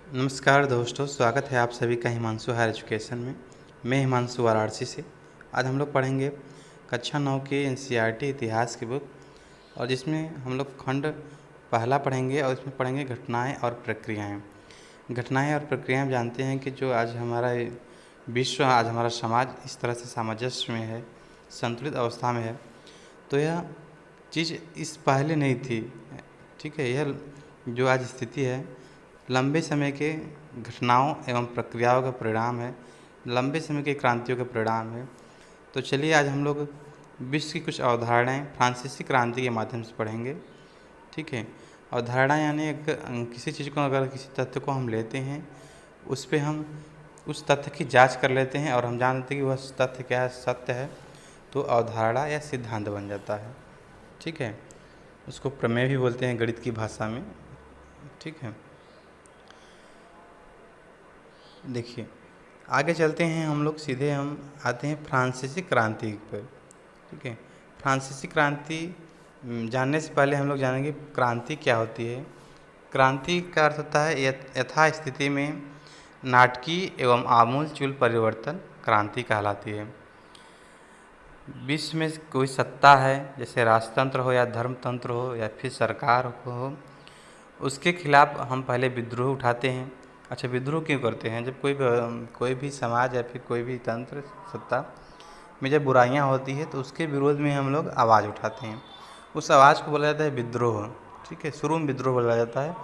नमस्कार दोस्तों, स्वागत है आप सभी का हिमांशु हायर एजुकेशन में। मैं हिमांशु वाराणसी से। आज हम लोग पढ़ेंगे कक्षा 9 के एनसीईआरटी इतिहास की बुक, और जिसमें हम लोग खंड पहला पढ़ेंगे और इसमें पढ़ेंगे घटनाएं और प्रक्रियाएं। घटनाएं और प्रक्रियाएं जानते हैं कि जो आज हमारा विश्व, आज हमारा समाज इस तरह से सामंजस्य में है, संतुलित अवस्था में है, तो यह चीज़ इस पहले नहीं थी। ठीक है, यह जो आज स्थिति है लंबे समय के घटनाओं एवं प्रक्रियाओं का परिणाम है, लंबे समय की क्रांतियों का परिणाम है। तो चलिए आज हम लोग विश्व की कुछ अवधारणाएं फ्रांसीसी क्रांति के माध्यम से पढ़ेंगे। ठीक है, अवधारणा यानी किसी चीज़ को, अगर किसी तथ्य को हम लेते हैं, उस पर हम उस तथ्य की जांच कर लेते हैं और हम जान लेते हैं कि वह तथ्य क्या है, सत्य है, तो अवधारणा या सिद्धांत बन जाता है। ठीक है, उसको प्रमेय भी बोलते हैं गणित की भाषा में। ठीक है, देखिए आगे चलते हैं हम लोग, सीधे हम आते हैं फ्रांसीसी क्रांति पर। ठीक है, फ्रांसीसी क्रांति जानने से पहले हम लोग जानेंगे क्रांति क्या होती है। क्रांति का अर्थ होता है यथास्थिति में नाटकीय एवं आमूल-चूल परिवर्तन क्रांति कहलाती है। विश्व में कोई सत्ता है, जैसे राजतंत्र हो या धर्मतंत्र हो या फिर सरकार हो, उसके खिलाफ हम पहले विद्रोह उठाते हैं। अच्छा, विद्रोह क्यों करते हैं? जब कोई भी समाज या फिर कोई भी तंत्र, सत्ता में जब बुराइयां होती है तो उसके विरोध में हम लोग आवाज़ उठाते हैं। उस आवाज़ को बोला जाता है विद्रोह। ठीक है, शुरू में विद्रोह बोला जाता है,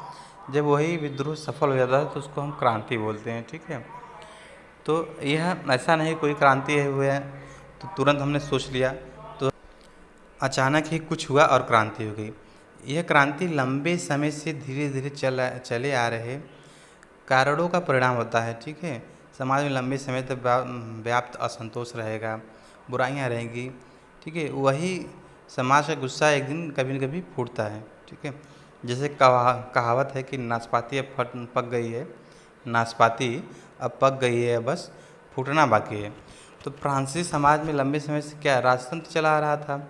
जब वही विद्रोह सफल हो जाता है तो उसको हम क्रांति बोलते हैं। ठीक है, तो यह ऐसा नहीं कोई क्रांति हुई है तो तुरंत हमने सोच लिया, तो अचानक ही कुछ हुआ और क्रांति हो गई। यह क्रांति लंबे समय से धीरे धीरे चले आ रहे कारणों का परिणाम होता है। ठीक है, समाज में लंबे समय तक व्याप्त असंतोष रहेगा, बुराइयां रहेंगी। ठीक है, वही समाज का गुस्सा एक दिन कभी न कभी फूटता है। ठीक है, जैसे कहावत है कि नाशपाती अब पक गई है, नाशपाती अब पक गई है, बस फूटना बाकी है। तो फ्रांसीसी समाज में लंबे समय से क्या राजतंत्र चला आ रहा था।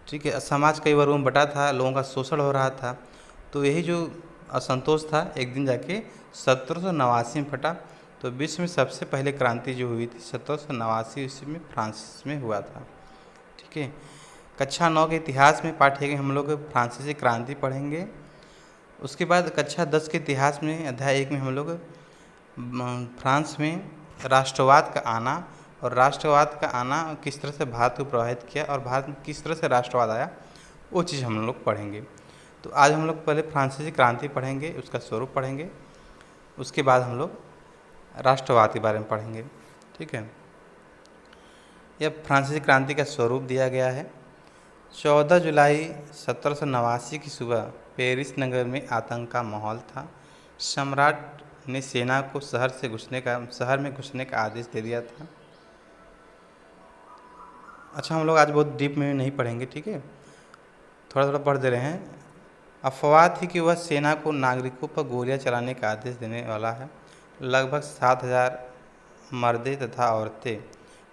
ठीक है, समाज कई वर्गों में बटा था, लोगों का शोषण हो रहा था, तो यही जो असंतोष था एक दिन जाके 1789 में फटा। तो विश्व में सबसे पहले क्रांति जो हुई थी 1789 ईस्वी में फ्रांस में हुआ था। ठीक है, कक्षा 9 के इतिहास में पाठ्यक्रम हम लोग फ्रांसीसी क्रांति पढ़ेंगे। उसके बाद कक्षा 10 के इतिहास में अध्याय 1 में हम लोग फ्रांस में राष्ट्रवाद का आना और राष्ट्रवाद का आना किस तरह से भारत को प्रभावित किया और भारत में किस तरह से राष्ट्रवाद आया, वो चीज़ हम लोग पढ़ेंगे। तो आज हम लोग पहले फ्रांसीसी क्रांति पढ़ेंगे, उसका स्वरूप पढ़ेंगे, उसके बाद हम लोग राष्ट्रवाद के बारे में पढ़ेंगे। ठीक है, यह फ्रांसीसी क्रांति का स्वरूप दिया गया है। 14 जुलाई 1789 की सुबह पेरिस नगर में आतंक का माहौल था। सम्राट ने सेना को शहर में घुसने का आदेश दे दिया था। अच्छा, हम लोग आज बहुत डीप में नहीं पढ़ेंगे। ठीक है, थोड़ा थोड़ा पढ़ दे रहे हैं। अफवाह थी कि वह सेना को नागरिकों पर गोलियां चलाने का आदेश देने वाला है। लगभग 7000 मर्दे तथा औरतें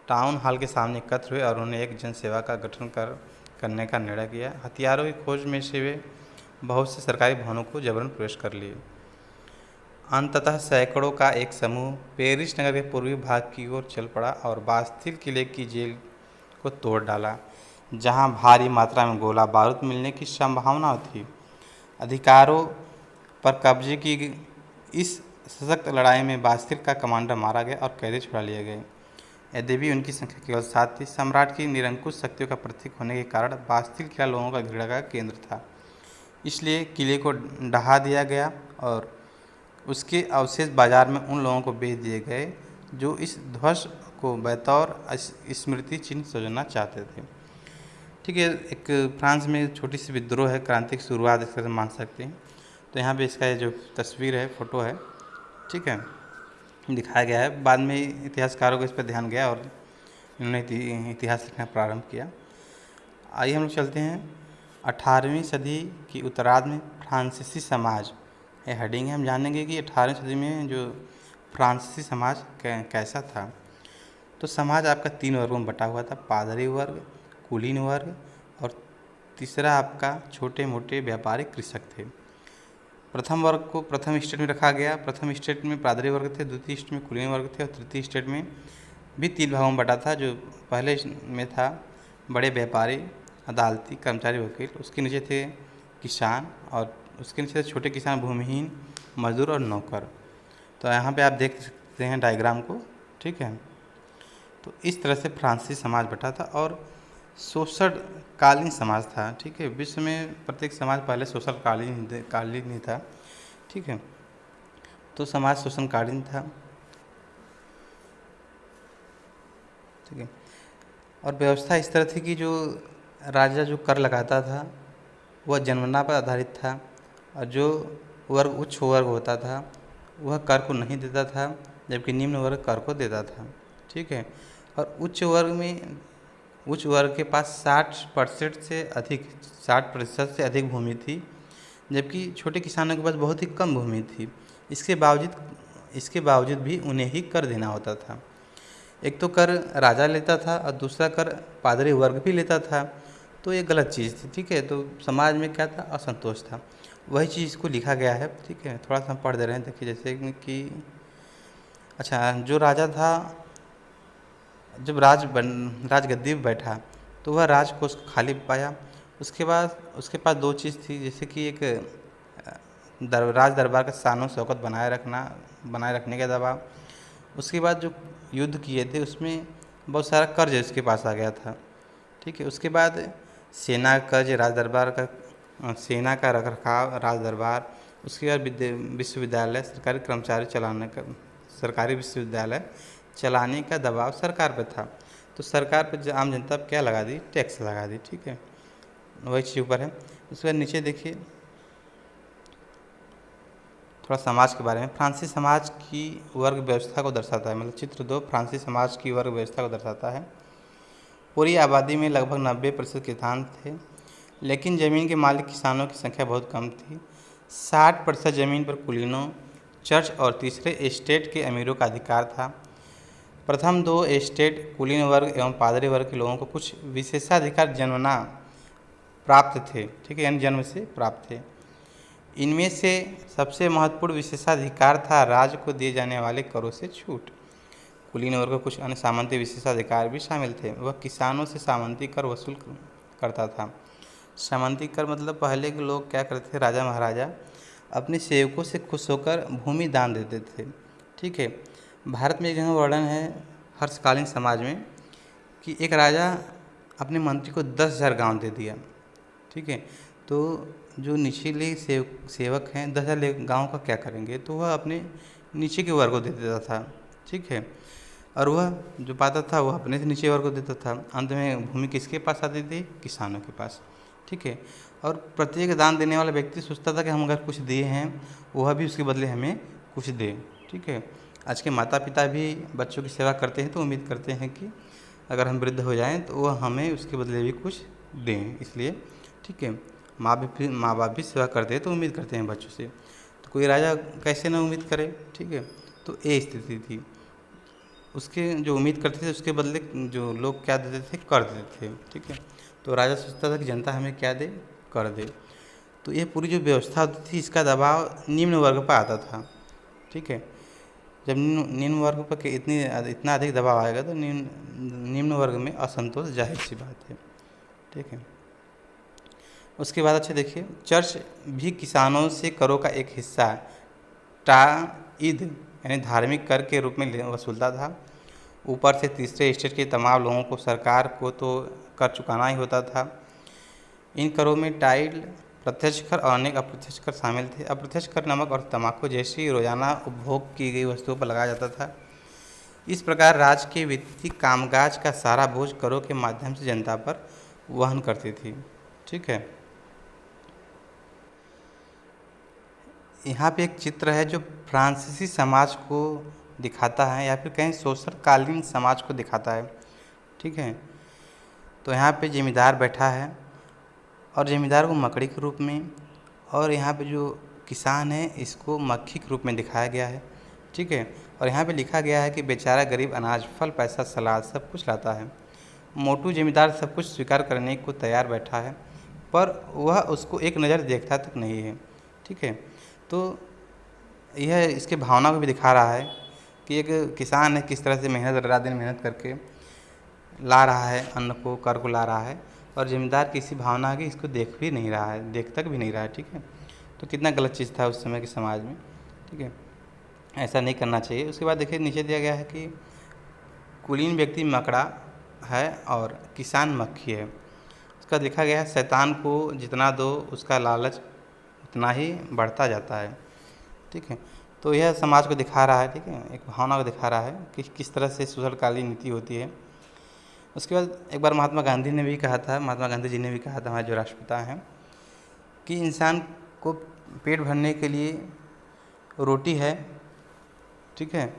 टाउन हॉल के सामने एकत्र हुए और उन्होंने एक जनसेवा का गठन करने का निर्णय किया। हथियारों की खोज में से वे बहुत से सरकारी भवनों को जबरन प्रवेश कर लिए। अंततः सैकड़ों का एक समूह पेरिस नगर के पूर्वी भाग की ओर चल पड़ा और बास्तिल किले की जेल को तोड़ डाला, जहां भारी मात्रा में गोला बारूद मिलने की संभावना थी। अधिकारों पर कब्जे की इस सशक्त लड़ाई में बास्तिल का कमांडर मारा गया और कैदी छुड़ा लिए गए। यद्यपि उनकी संख्या केवल 7 थी, सम्राट की निरंकुश शक्तियों का प्रतीक होने के कारण बास्तिल किला लोगों का घृणा का केंद्र था। इसलिए किले को ढहा दिया गया और उसके अवशेष बाजार में उन लोगों को बेच दिए गए जो इस ध्वंस को बतौर स्मृति चिन्ह सजाना चाहते थे। ठीक है, एक फ्रांस में छोटी सी विद्रोह है, क्रांति की शुरुआत इस तरह मान सकते हैं। तो यहाँ पे इसका जो तस्वीर है, फोटो है, ठीक है, दिखाया गया है। बाद में इतिहासकारों को इस पर ध्यान गया और इन्होंने इतिहास लिखना प्रारंभ किया। आइए हम लोग चलते हैं 18वीं सदी की उत्तरार्ध में फ्रांसीसी समाज, ये हेडिंग है। हम जानेंगे कि 18वीं सदी में जो फ्रांसीसी समाज कैसा था। तो समाज आपका 3 वर्गों में बटा हुआ था, पादरी वर्ग, कुलीन वर्ग और तीसरा आपका छोटे मोटे व्यापारी कृषक थे। प्रथम वर्ग को प्रथम स्टेट में रखा गया। प्रथम स्टेट में पादरी वर्ग थे, द्वितीय स्टेट में कुलीन वर्ग थे और तृतीय स्टेट में भी 3 भागों में बटा था। जो पहले में था बड़े व्यापारी, अदालती, कर्मचारी, वकील, उसके नीचे थे किसान और उसके नीचे थे छोटे किसान, भूमिहीन, मजदूर और नौकर। तो यहाँ पे आप देख सकते हैं डायग्राम को, ठीक है। तो इस तरह से फ्रांसीसी समाज बटा था और शोषणकालीन समाज था, ठीक है। विश्व में प्रत्येक समाज पहले शोषणकालीन ही था, ठीक है। तो समाज शोषणकालीन था, ठीक है। और व्यवस्था इस तरह थी कि जो राजा जो कर लगाता था वह जन्मना पर आधारित था और जो वर्ग उच्च वर्ग होता था वह कर को नहीं देता था, जबकि निम्न वर्ग कर को देता था, ठीक है। और उच्च वर्ग के पास 60% से अधिक भूमि थी, जबकि छोटे किसानों के पास बहुत ही कम भूमि थी। इसके बावजूद भी उन्हें ही कर देना होता था। एक तो कर राजा लेता था और दूसरा कर पादरी वर्ग भी लेता था। तो ये गलत चीज़ थी, ठीक है। तो समाज में क्या था, असंतोष था। वही चीज़ को लिखा गया है, ठीक है। थोड़ा सा हम पढ़ दे रहे हैं, देखिए जैसे कि अच्छा, जो राजा था जब राजगद्दी पर बैठा तो वह राजकोष को खाली पाया। उसके पास 2 चीज़ थी, जैसे कि एक राज दरबार का शान शौकत बनाए रखने का दबाव। उसके बाद जो युद्ध किए थे उसमें बहुत सारा कर्ज उसके पास आ गया था, ठीक है। उसके बाद सेना का कर्ज, सेना का रखरखाव, राज दरबार, उसके बाद विश्वविद्यालय, सरकारी विश्वविद्यालय चलाने का दबाव सरकार पर था। तो सरकार पर आम जनता पर क्या लगा दी, टैक्स लगा दी, ठीक है। वही चीज़ ऊपर है। उसके बाद नीचे देखिए थोड़ा समाज के बारे में। फ्रांसीसी समाज की वर्ग व्यवस्था को दर्शाता है, मतलब चित्र 2 फ्रांसीसी समाज की वर्ग व्यवस्था को दर्शाता है। पूरी आबादी में लगभग 90% किसान थे, लेकिन ज़मीन के मालिक किसानों की संख्या बहुत कम थी। 60% ज़मीन पर कुलीनों, चर्च और तीसरे एस्टेट के अमीरों का अधिकार था। प्रथम 2 एस्टेट कुलीन वर्ग एवं पादरी वर्ग के लोगों को कुछ विशेषाधिकार जन्मना प्राप्त थे, ठीक है, यानी जन्म से प्राप्त थे। इनमें से सबसे महत्वपूर्ण विशेषाधिकार था राज्य को दिए जाने वाले करों से छूट। कुलीन वर्ग को कुछ अन्य सामंती विशेषाधिकार भी शामिल थे। वह किसानों से सामंती कर वसूल करता था। सामंती कर मतलब पहले के लोग क्या करते थे, राजा महाराजा अपने सेवकों से खुश होकर भूमि दान देते थे, ठीक है। भारत में एक जगह वर्णन है हर्षकालीन समाज में कि एक राजा अपने मंत्री को 10,000 गाँव दे दिया, ठीक है। तो जो निचले सेवक हैं 10,000 गाँव का क्या करेंगे, तो वह अपने नीचे के वर्ग को दे देता था, ठीक है। और वह जो पाता था वह अपने से नीचे वर्ग को देता था। अंत में भूमि किसके पास आती थी, किसानों के पास, ठीक है। और प्रत्येक दान देने वाला व्यक्ति सोचता था कि हम अगर कुछ दिए हैं वह भी उसके बदले हमें कुछ दे, ठीक है। आज के माता पिता भी बच्चों की सेवा करते हैं तो उम्मीद करते हैं कि अगर हम वृद्ध हो जाएं तो वह हमें उसके बदले भी कुछ दें, इसलिए, ठीक है। माँ बाप भी सेवा करते हैं तो उम्मीद करते हैं बच्चों से। तो कोई राजा कैसे ना उम्मीद करे, ठीक है। तो ये स्थिति थी। उसके जो उम्मीद करते थे उसके बदले जो लोग क्या देते थे, कर देते थे, ठीक है। तो राजा सोचता था कि जनता हमें क्या दे, कर दे। तो ये पूरी जो व्यवस्था होती थी इसका दबाव निम्न वर्ग पर आता था, ठीक है। जब निम्न वर्ग पर इतना अधिक दबाव आएगा तो निम्न वर्ग में असंतोष जाहिर सी बात है, ठीक है। उसके बाद अच्छा देखिए, चर्च भी किसानों से करों का एक हिस्सा टाइद यानी धार्मिक कर के रूप में वसूलता था। ऊपर से तीसरे स्टेट के तमाम लोगों को सरकार को तो कर चुकाना ही होता था। इन करों में टाइड, प्रत्यक्ष कर और अनेक अप्रत्यक्ष कर शामिल थे। अप्रत्यक्ष कर नमक और तंबाकू जैसी रोजाना उपभोग की गई वस्तुओं पर लगाया जाता था। इस प्रकार राज्य के वित्तीय कामकाज का सारा बोझ करों के माध्यम से जनता पर वहन करती थी, ठीक है। यहाँ पे एक चित्र है जो फ्रांसीसी समाज को दिखाता है या फिर कहीं शोषणकालीन समाज को दिखाता है, ठीक है। तो यहाँ पे जमींदार बैठा है और जमींदार को मकड़ी के रूप में, और यहाँ पे जो किसान है इसको मक्खी के रूप में दिखाया गया है, ठीक है। और यहाँ पे लिखा गया है कि बेचारा गरीब अनाज, फल, पैसा, सलाद सब कुछ लाता है। मोटू जमींदार सब कुछ स्वीकार करने को तैयार बैठा है, पर वह उसको एक नज़र देखता तक नहीं है, ठीक है। तो तो यह इसके भावना को भी दिखा रहा है कि एक किसान है किस तरह से मेहनत रात दिन मेहनत करके ला रहा है अन्न को, कर को ला रहा है, और ज़िम्मेदार की इसी भावना है कि इसको देख भी नहीं रहा है, देख तक भी नहीं रहा है। ठीक है, तो कितना गलत चीज़ था उस समय के समाज में। ठीक है, ऐसा नहीं करना चाहिए। उसके बाद देखिए नीचे दिया गया है कि कुलीन व्यक्ति मकड़ा है और किसान मक्खी है। उसका देखा गया है शैतान को जितना दो उसका लालच उतना ही बढ़ता जाता है। ठीक है, तो यह समाज को दिखा रहा है। ठीक है, एक भावना को दिखा रहा है कि किस तरह से शोषणकालीन नीति होती है। उसके बाद एक बार महात्मा गांधी ने भी कहा था, महात्मा गांधी जी ने भी कहा था, हमारे जो राष्ट्रपिता हैं, कि इंसान को पेट भरने के लिए रोटी है। ठीक है,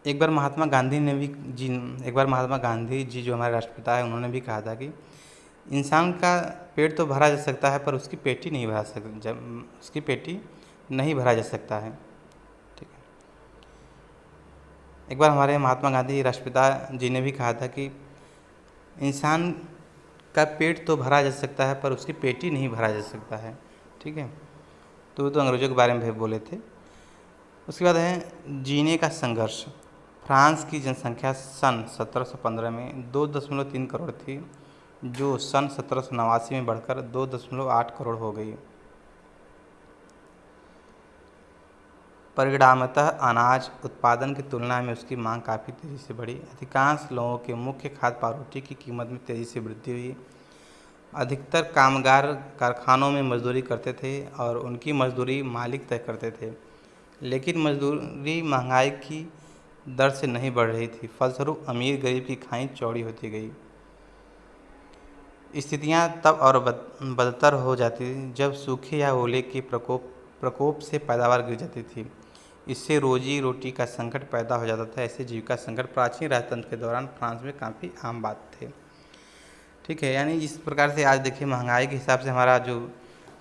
एक बार महात्मा गांधी जी जो हमारे राष्ट्रपिता है, उन्होंने भी कहा था कि इंसान का पेट तो भरा जा सकता है पर उसकी पेटी नहीं भरा सकता, जब उसकी पेटी नहीं भरा जा सकता है। ठीक है, एक बार हमारे महात्मा गांधी राष्ट्रपिता जी ने भी कहा था कि इंसान का पेट तो भरा जा सकता है पर उसकी पेटी नहीं भरा जा सकता है। ठीक है, तो वो तो अंग्रेजों के बारे में भी बोले थे। उसके बाद है जीने का संघर्ष। फ्रांस की जनसंख्या सन 1715 में 2.3 करोड़ थी, जो सन 1789 में बढ़कर 2.8 करोड़ हो गई। परिणामतः अनाज उत्पादन की तुलना में उसकी मांग काफ़ी तेज़ी से बढ़ी। अधिकांश लोगों के मुख्य खाद्य पारोटी की कीमत में तेज़ी से वृद्धि हुई। अधिकतर कामगार कारखानों में मजदूरी करते थे और उनकी मजदूरी मालिक तय करते थे, लेकिन मजदूरी महंगाई की दर से नहीं बढ़ रही थी। फलस्वरूप अमीर गरीब की खाई चौड़ी होती गई। स्थितियां तब और बदतर हो जाती थी जब सूखे या ओले के प्रकोप से पैदावार गिर जाती थी। इससे रोजी रोटी का संकट पैदा हो जाता था। ऐसे जीविका संकट प्राचीन राजतंत्र के दौरान फ्रांस में काफ़ी आम बात थे। ठीक है, यानी इस प्रकार से आज देखिए महंगाई के हिसाब से हमारा जो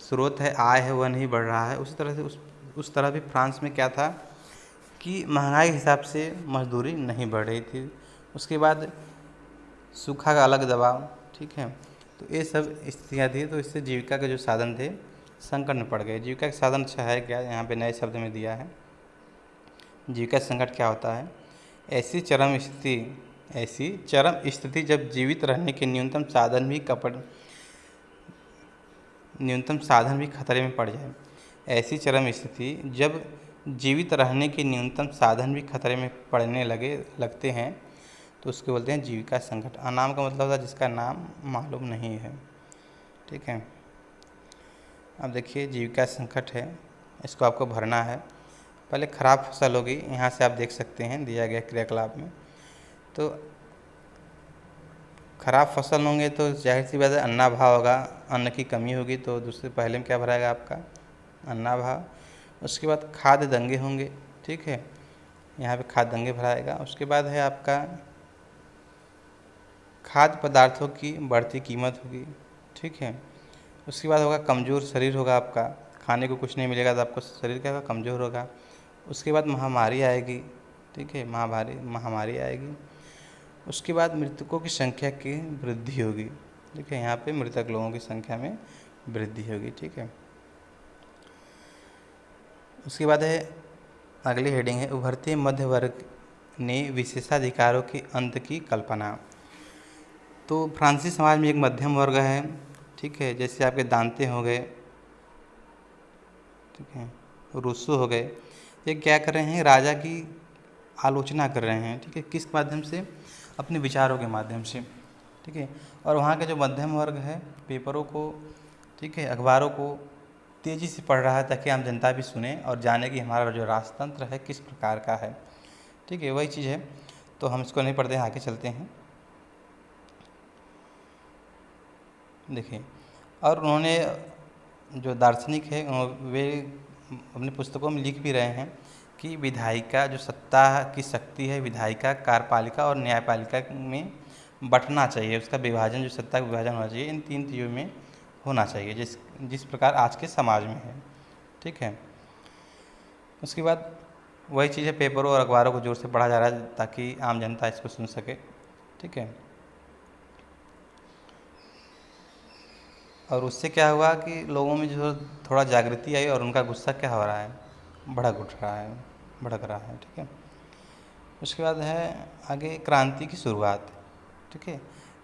स्रोत है, आय है, वह नहीं बढ़ रहा है। उसी तरह से उस तरह भी फ्रांस में क्या था कि महंगाई के हिसाब से मजदूरी नहीं बढ़ रही थी। उसके बाद सूखा का अलग दबाव। ठीक है, तो ये सब स्थितियाँ थी, तो इससे जीविका के जो साधन थे संकट में पड़ गए। जीविका के साधन अच्छा है क्या, यहाँ पे नए शब्द में दिया है। जीविका संकट क्या होता है? ऐसी चरम स्थिति जब जीवित रहने के न्यूनतम साधन भी खतरे में पड़ जाए। ऐसी चरम स्थिति जब जीवित रहने के न्यूनतम साधन भी खतरे में पड़ने लगते हैं तो उसको बोलते हैं जीविका संकट। अनाम का मतलब होता है जिसका नाम मालूम नहीं है। ठीक है, अब देखिए जीविका संकट है, इसको आपको भरना है। पहले खराब फसल होगी, यहाँ से आप देख सकते हैं दिया गया क्रियाकलाप में। तो खराब फसल होंगे तो जाहिर सी बात है अन्ना भाव होगा, अन्न की कमी होगी, तो दूसरे पहले में क्या भराएगा आपका अन्ना भाव। उसके बाद खाद्य दंगे होंगे। ठीक है, यहाँ पे खाद्य दंगे भराएगा। उसके बाद है आपका खाद्य पदार्थों की बढ़ती कीमत होगी। ठीक है, उसके बाद होगा कमज़ोर शरीर होगा आपका, खाने को कुछ नहीं मिलेगा तो आपको शरीर क्या होगा, कमज़ोर होगा। उसके बाद महामारी आएगी। ठीक है, महामारी आएगी। उसके बाद मृतकों की संख्या की वृद्धि होगी। ठीक है, यहाँ पे मृतक लोगों की संख्या में वृद्धि होगी। ठीक है, उसके बाद है अगली हेडिंग है उभरते मध्य वर्ग ने विशेषाधिकारों के अंत की कल्पना। तो फ्रांसीसी समाज में एक मध्यम वर्ग है। ठीक है, जैसे आपके दांते हो गए, ठीक है, रूसो हो गए, ये क्या कर रहे हैं, राजा की आलोचना कर रहे हैं। ठीक है, किस माध्यम से, अपने विचारों के माध्यम से। ठीक है, और वहाँ का जो मध्यम वर्ग है पेपरों को, ठीक है, अखबारों को तेज़ी से पढ़ रहा है ताकि आम जनता भी सुने और जाने कि हमारा जो राजतंत्र है किस प्रकार का है। ठीक है, वही चीज़ है, तो हम इसको नहीं पढ़ते हैं, आगे चलते हैं। देखिए, और उन्होंने जो दार्शनिक है वे अपनी पुस्तकों में लिख भी रहे हैं कि विधायिका जो सत्ता की शक्ति है, विधायिका, कार्यपालिका और न्यायपालिका में बंटना चाहिए। उसका विभाजन, जो सत्ता का विभाजन होना चाहिए, इन 3 चीज़ों में होना चाहिए, जिस प्रकार आज के समाज में है। ठीक है, उसके बाद वही चीज़ है, पेपरों और अखबारों को जोर से पढ़ा जा रहा है ताकि आम जनता इसको सुन सके। ठीक है, और उससे क्या हुआ कि लोगों में जो थोड़ा जागृति आई और उनका गुस्सा क्या हो रहा है, भड़क रहा है। ठीक है, उसके बाद है आगे क्रांति की शुरुआत। ठीक है,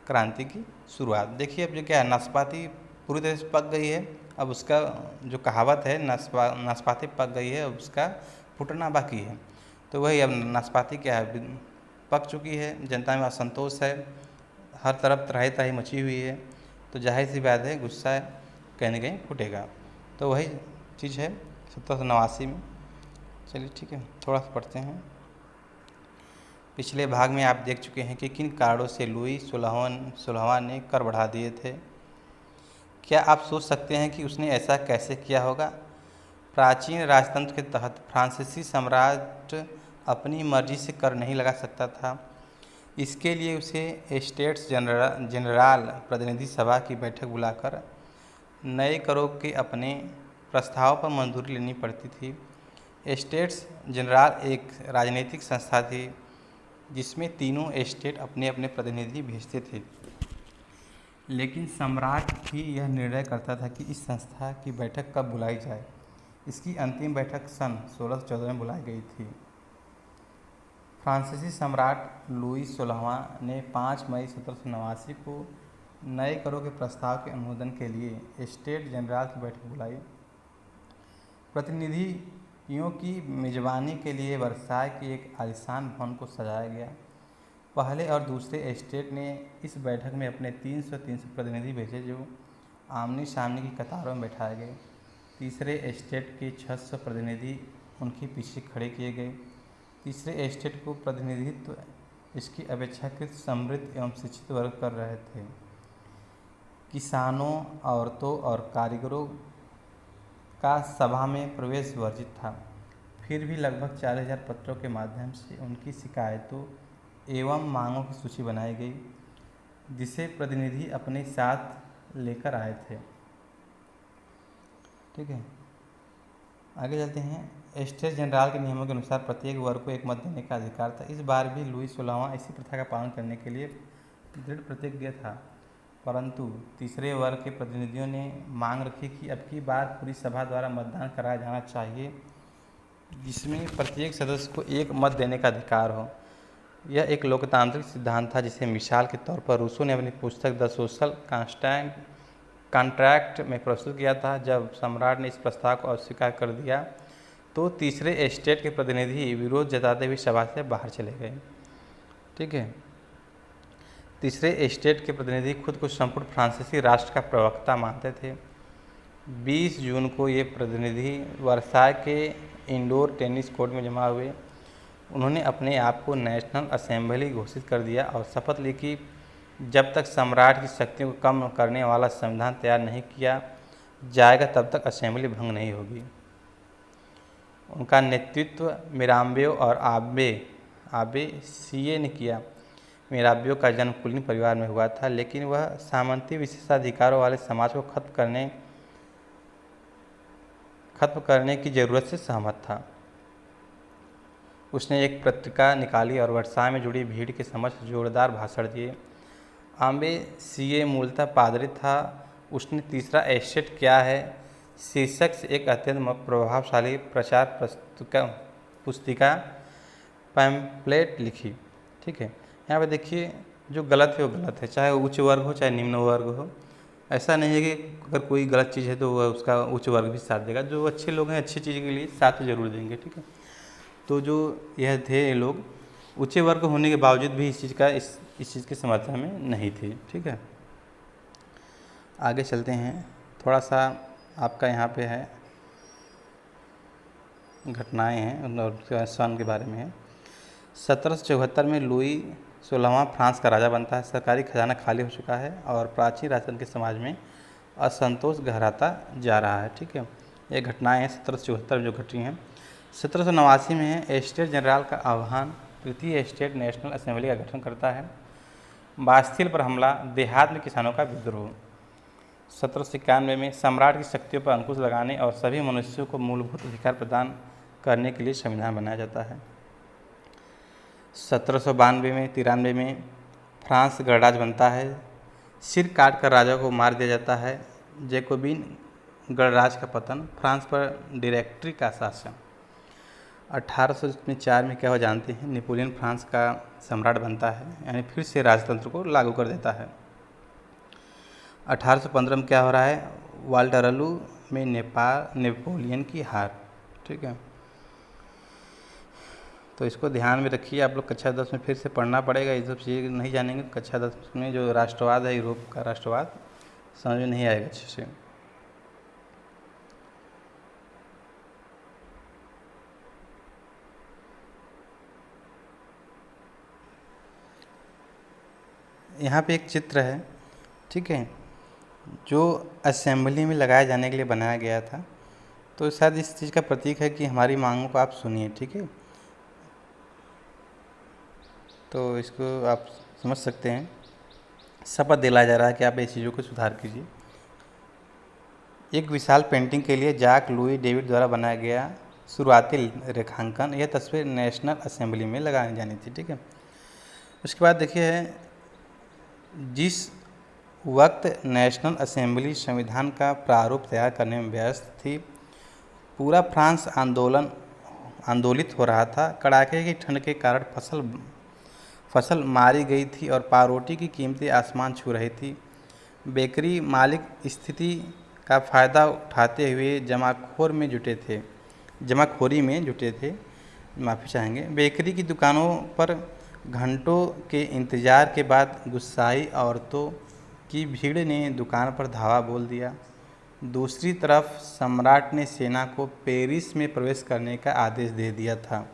क्रांति की शुरुआत देखिए, अब जो क्या है, नाशपाती पूरी तरह से पक गई है। अब उसका जो कहावत है, नाशपाती पक गई है, अब उसका फूटना बाकी है। तो वही, अब नाशपाती क्या है, पक चुकी है, जनता में असंतोष है, हर तरफ त्राही त्राही मची हुई है। तो जाहिर सी बात है, गुस्सा कहीं न कहीं फूटेगा। तो वही चीज़ है 1789 में। चलिए ठीक है, थोड़ा सा पढ़ते हैं। पिछले भाग में आप देख चुके हैं कि किन कारणों से लुई 16वां ने कर बढ़ा दिए थे। क्या आप सोच सकते हैं कि उसने ऐसा कैसे किया होगा? प्राचीन राजतंत्र के तहत फ्रांसीसी सम्राट अपनी मर्जी से कर नहीं लगा सकता था। इसके लिए उसे एस्टेट्स जनरल प्रतिनिधि सभा की बैठक बुलाकर नए करों के अपने प्रस्ताव पर मंजूरी लेनी पड़ती थी। एस्टेट्स जनरल एक राजनीतिक संस्था थी जिसमें तीनों एस्टेट अपने अपने प्रतिनिधि भेजते थे, लेकिन सम्राट ही यह निर्णय करता था कि इस संस्था की बैठक कब बुलाई जाए। इसकी अंतिम बैठक सन 1614 में बुलाई गई थी। फ्रांसीसी सम्राट लुई 16वां ने 5 मई 1789 को नए करों के प्रस्ताव के अनुमोदन के लिए एस्टेट जनरल की बैठक बुलाई। प्रतिनिधियों की मेजबानी के लिए वर्साय के एक आलीशान भवन को सजाया गया। पहले और दूसरे एस्टेट ने इस बैठक में अपने 300 प्रतिनिधि भेजे, जो आमने सामने की कतारों में बैठाए गए। तीसरे एस्टेट के 600 प्रतिनिधि उनके पीछे खड़े किए गए। तीसरे एस्टेट को प्रतिनिधित्व इसकी अपेक्षाकृत समृद्ध एवं शिक्षित वर्ग कर रहे थे। किसानों, औरतों और कारीगरों का सभा में प्रवेश वर्जित था। फिर भी लगभग 40,000 पत्रों के माध्यम से उनकी शिकायतों एवं मांगों की सूची बनाई गई, जिसे प्रतिनिधि अपने साथ लेकर आए थे। ठीक है, आगे चलते हैं। एस्टेट जनरल के नियमों के अनुसार प्रत्येक वर्ग को एक मत देने का अधिकार था। इस बार भी लुई 16वां इसी प्रथा का पालन करने के लिए दृढ़ प्रतिज्ञ था, परंतु तीसरे वर्ग के प्रतिनिधियों ने मांग रखी कि अब की बार पूरी सभा द्वारा मतदान कराया जाना चाहिए, जिसमें प्रत्येक सदस्य को एक मत देने का अधिकार हो। यह एक लोकतांत्रिक सिद्धांत था, जिसे मिसाल के तौर पर रूसो ने अपनी पुस्तक द सोशल कॉन्ट्रैक्ट में प्रस्तुत किया था। जब सम्राट ने इस प्रस्ताव को अस्वीकार कर दिया तो तीसरे एस्टेट के प्रतिनिधि विरोध जताते हुए सभा से बाहर चले गए। ठीक है, तीसरे एस्टेट के प्रतिनिधि खुद को संपूर्ण फ्रांसीसी राष्ट्र का प्रवक्ता मानते थे। 20 जून को ये प्रतिनिधि वर्साय के इंडोर टेनिस कोर्ट में जमा हुए। उन्होंने अपने आप को नेशनल असेंबली घोषित कर दिया और शपथ ली कि जब तक सम्राट की शक्तियों को कम करने वाला संविधान तैयार नहीं किया जाएगा, तब तक असेंबली भंग नहीं होगी। उनका नेतृत्व मिराम्बेओ और आबे सीए ने किया। मिराम्बेओ का जन्म कुलीन परिवार में हुआ था, लेकिन वह सामंती विशेषाधिकारों वाले समाज को खत्म करने की जरूरत से सहमत था। उसने एक पत्रिका निकाली और वर्साय में जुड़ी भीड़ के समक्ष जोरदार भाषण दिए। आम्बे सीए मूलतः पादरी था। उसने तीसरा एस्टेट क्या है शीर्षक से एक अत्यंत प्रभावशाली प्रचार पुस्तिका पैम्पलेट लिखी। ठीक है, यहाँ पे देखिए, जो गलत है वो गलत है, चाहे उच्च वर्ग हो चाहे निम्न वर्ग हो। ऐसा नहीं है कि अगर कोई गलत चीज़ है तो वह उसका उच्च वर्ग भी साथ देगा। जो अच्छे लोग हैं अच्छी चीज़ के लिए साथ जरूर देंगे। ठीक है, तो जो यह थे ये लोग उच्च वर्ग होने के बावजूद भी इस चीज़ के समर्थन में नहीं थे। ठीक है, आगे चलते हैं। थोड़ा सा आपका यहाँ पे है घटनाएं हैं और सन के बारे में है। 1774 में लुई 16वां फ्रांस का राजा बनता है। सरकारी खजाना खाली हो चुका है और प्राचीन राजतंत्र के समाज में असंतोष गहराता जा रहा है। ठीक है, ये घटनाएं हैं 1774 में जो घटी हैं। 1789 में एस्टेट जनरल का आह्वान, तृतीय एस्टेट नेशनल असेंबली का गठन करता है। बास्तिल पर हमला, देहात में किसानों का विद्रोह। 1791 में सम्राट की शक्तियों पर अंकुश लगाने और सभी मनुष्यों को मूलभूत अधिकार प्रदान करने के लिए संविधान बनाया जाता है। 1792 में 93 में फ्रांस गणराज्य बनता है। सिर काट कर राजा को मार दिया जाता है। जैकोबिन गणराज्य का पतन, फ्रांस पर डायरेक्टरी का शासन। 1804 में क्या हो जानते हैं, नेपोलियन फ्रांस का सम्राट बनता है, यानी फिर से राजतंत्र को लागू कर देता है। 1815 में क्या हो रहा है, वाल्टरलू में नेपोलियन की हार। ठीक है, तो इसको ध्यान में रखिए, आप लोग कक्षा 10 में फिर से पढ़ना पड़ेगा। ये सब चीज़ें नहीं जानेंगे तो कक्षा 10 में जो राष्ट्रवाद है, यूरोप का राष्ट्रवाद, समझ में नहीं आएगा अच्छे से। यहाँ पे एक चित्र है, ठीक है, जो असेंबली में लगाए जाने के लिए बनाया गया था। तो शायद इस चीज़ का प्रतीक है कि हमारी मांगों को आप सुनिए। ठीक है, तो इसको आप समझ सकते हैं, शपथ दिलाया जा रहा है कि आप इस चीज़ों को सुधार कीजिए। एक विशाल पेंटिंग के लिए जाक लुई डेविड द्वारा बनाया गया शुरुआती रेखांकन, यह तस्वीर नेशनल असेंबली में लगाई जानी थी। ठीक है, उसके बाद देखिए, जिस वक्त नेशनल असेंबली संविधान का प्रारूप तैयार करने में व्यस्त थी, पूरा फ्रांस आंदोलित हो रहा था। कड़ाके की ठंड के कारण फसल मारी गई थी और पावरोटी की कीमतें आसमान छू रही थी। बेकरी मालिक स्थिति का फ़ायदा उठाते हुए जमाखोरी में जुटे थे। माफ़ी चाहेंगे। बेकरी की दुकानों पर घंटों के इंतज़ार के बाद गुस्साई औरतों की भीड़ ने दुकान पर धावा बोल दिया। दूसरी तरफ सम्राट ने सेना को पेरिस में प्रवेश करने का आदेश दे दिया था।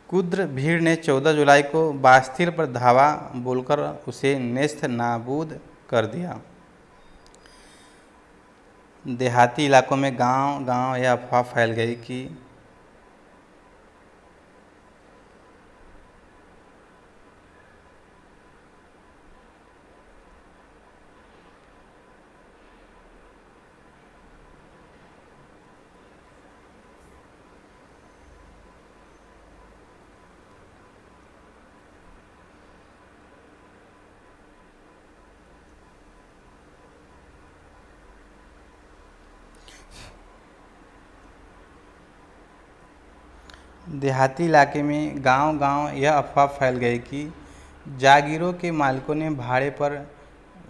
कुद्र भीड़ ने 14 जुलाई को बास्तिल पर धावा बोलकर उसे नेस्त नाबूद कर दिया। देहाती इलाकों में गांव यह अफवाह फैल गई कि देहाती इलाके में गांव यह अफवाह फैल गई कि जागीरों के मालिकों ने भाड़े पर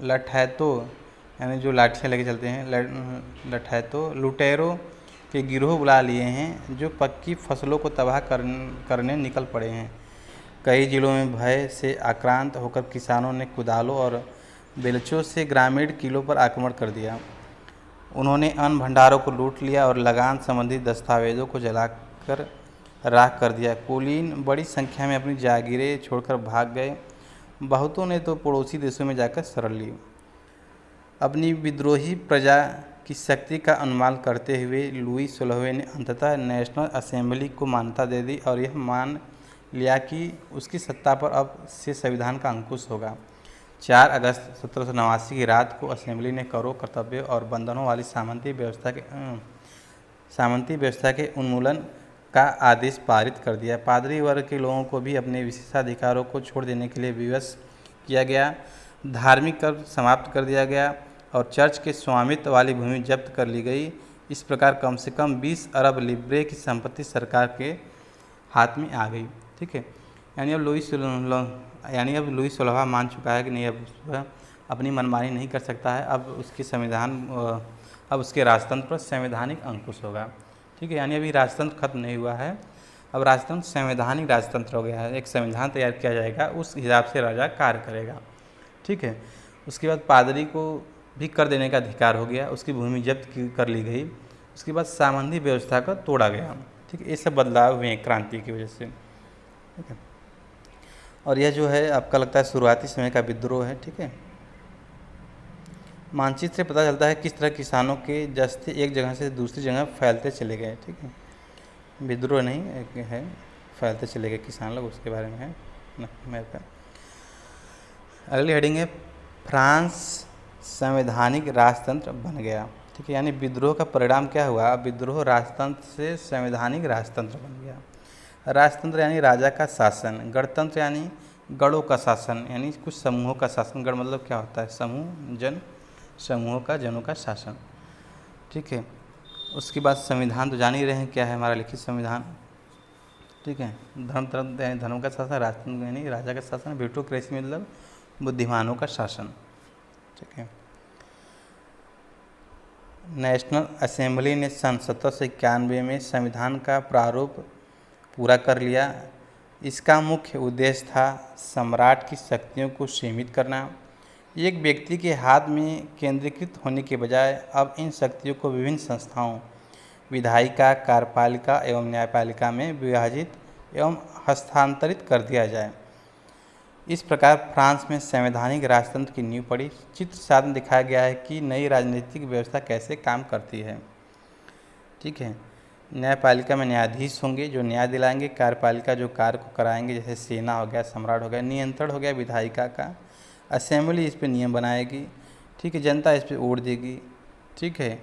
लठैतों, यानी जो लाठियाँ लेके चलते हैं, लठैतों लुटेरों के गिरोह बुला लिए हैं, जो पक्की फसलों को तबाह करने निकल पड़े हैं। कई जिलों में भय से आक्रांत होकर किसानों ने कुदालों और बेलचों से ग्रामीण किलों पर आक्रमण कर दिया। उन्होंने अन्न भंडारों को लूट लिया और लगान संबंधी दस्तावेजों को जलाकर राख कर दिया। कुलीन बड़ी संख्या में अपनी जागीरें छोड़कर भाग गए। बहुतों ने तो पड़ोसी देशों में जाकर शरण ली। अपनी विद्रोही प्रजा की शक्ति का अनुमान करते हुए लुई 16वें ने अंततः नेशनल असेंबली को मान्यता दे दी और यह मान लिया कि उसकी सत्ता पर अब से संविधान का अंकुश होगा। 4 अगस्त 1789 की रात को असेंबली ने करों, कर्तव्यों और बंधनों वाली सामंती व्यवस्था के उन्मूलन का आदेश पारित कर दिया। पादरी वर्ग के लोगों को भी अपने विशेषाधिकारों को छोड़ देने के लिए विवश किया गया। धार्मिक कर समाप्त कर दिया गया और चर्च के स्वामित्व वाली भूमि जब्त कर ली गई। इस प्रकार कम से कम 20 अरब लिब्रे की संपत्ति सरकार के हाथ में आ गई। ठीक है, यानी अब लुई 16वां मान चुका है कि नहीं, अब अपनी मनमानी नहीं कर सकता है। अब उसके राजतंत्र पर संवैधानिक अंकुश होगा। ठीक है, यानी अभी राजतंत्र खत्म नहीं हुआ है, अब राजतंत्र संवैधानिक राजतंत्र हो गया है। एक संविधान तैयार किया जाएगा, उस हिसाब से राजा कार्य करेगा। ठीक है, उसके बाद पादरी को भी कर देने का अधिकार हो गया, उसकी भूमि जब्त कर ली गई। उसके बाद सामंती व्यवस्था को तोड़ा गया। ठीक है, ये सब बदलाव हुए हैं क्रांति की वजह से। ठीक है, और यह जो है आपका लगता है शुरुआती समय का विद्रोह है। ठीक है, मानचित्र से पता चलता है किस तरह किसानों के जस्ते एक जगह से दूसरी जगह फैलते चले गए। ठीक है, विद्रोह नहीं है, फैलते चले गए किसान लोग, उसके बारे में है मेरे पे। अगली हेडिंग है फ्रांस संवैधानिक राजतंत्र बन गया। ठीक है, यानी विद्रोह का परिणाम क्या हुआ, विद्रोह राजतंत्र से संवैधानिक राजतंत्र बन गया। राजतंत्र यानी राजा का शासन, गणतंत्र यानी गणों का शासन, यानी कुछ समूहों का शासन। गण मतलब क्या होता है, समूह, जन, समूहों का जनों का शासन। ठीक है, उसके बाद संविधान तो जान ही रहे हैं क्या है हमारा लिखित संविधान। ठीक है, धर्म का शासन, राजतंत्र यानी राजा का शासन, ब्यूरोक्रेसी मतलब बुद्धिमानों का शासन। ठीक है, नेशनल असेंबली ने सन 1791 में संविधान का प्रारूप पूरा कर लिया। इसका मुख्य उद्देश्य था सम्राट की शक्तियों को सीमित करना। एक व्यक्ति के हाथ में केंद्रीकृत होने के बजाय अब इन शक्तियों को विभिन्न संस्थाओं विधायिका, कार्यपालिका एवं न्यायपालिका में विभाजित एवं हस्तांतरित कर दिया जाए। इस प्रकार फ्रांस में संवैधानिक राजतंत्र की नींव पड़ी। चित्र 7 में दिखाया गया है कि नई राजनीतिक व्यवस्था कैसे काम करती है। ठीक है, न्यायपालिका में न्यायाधीश होंगे जो न्याय दिलाएंगे, कार्यपालिका जो कार्य को कराएंगे जैसे सेना हो गया, सम्राट हो गया, नियंत्रण हो गया विधायिका का, असेंबली इस पर नियम बनाएगी। ठीक है, जनता इस पर वोट देगी। ठीक है,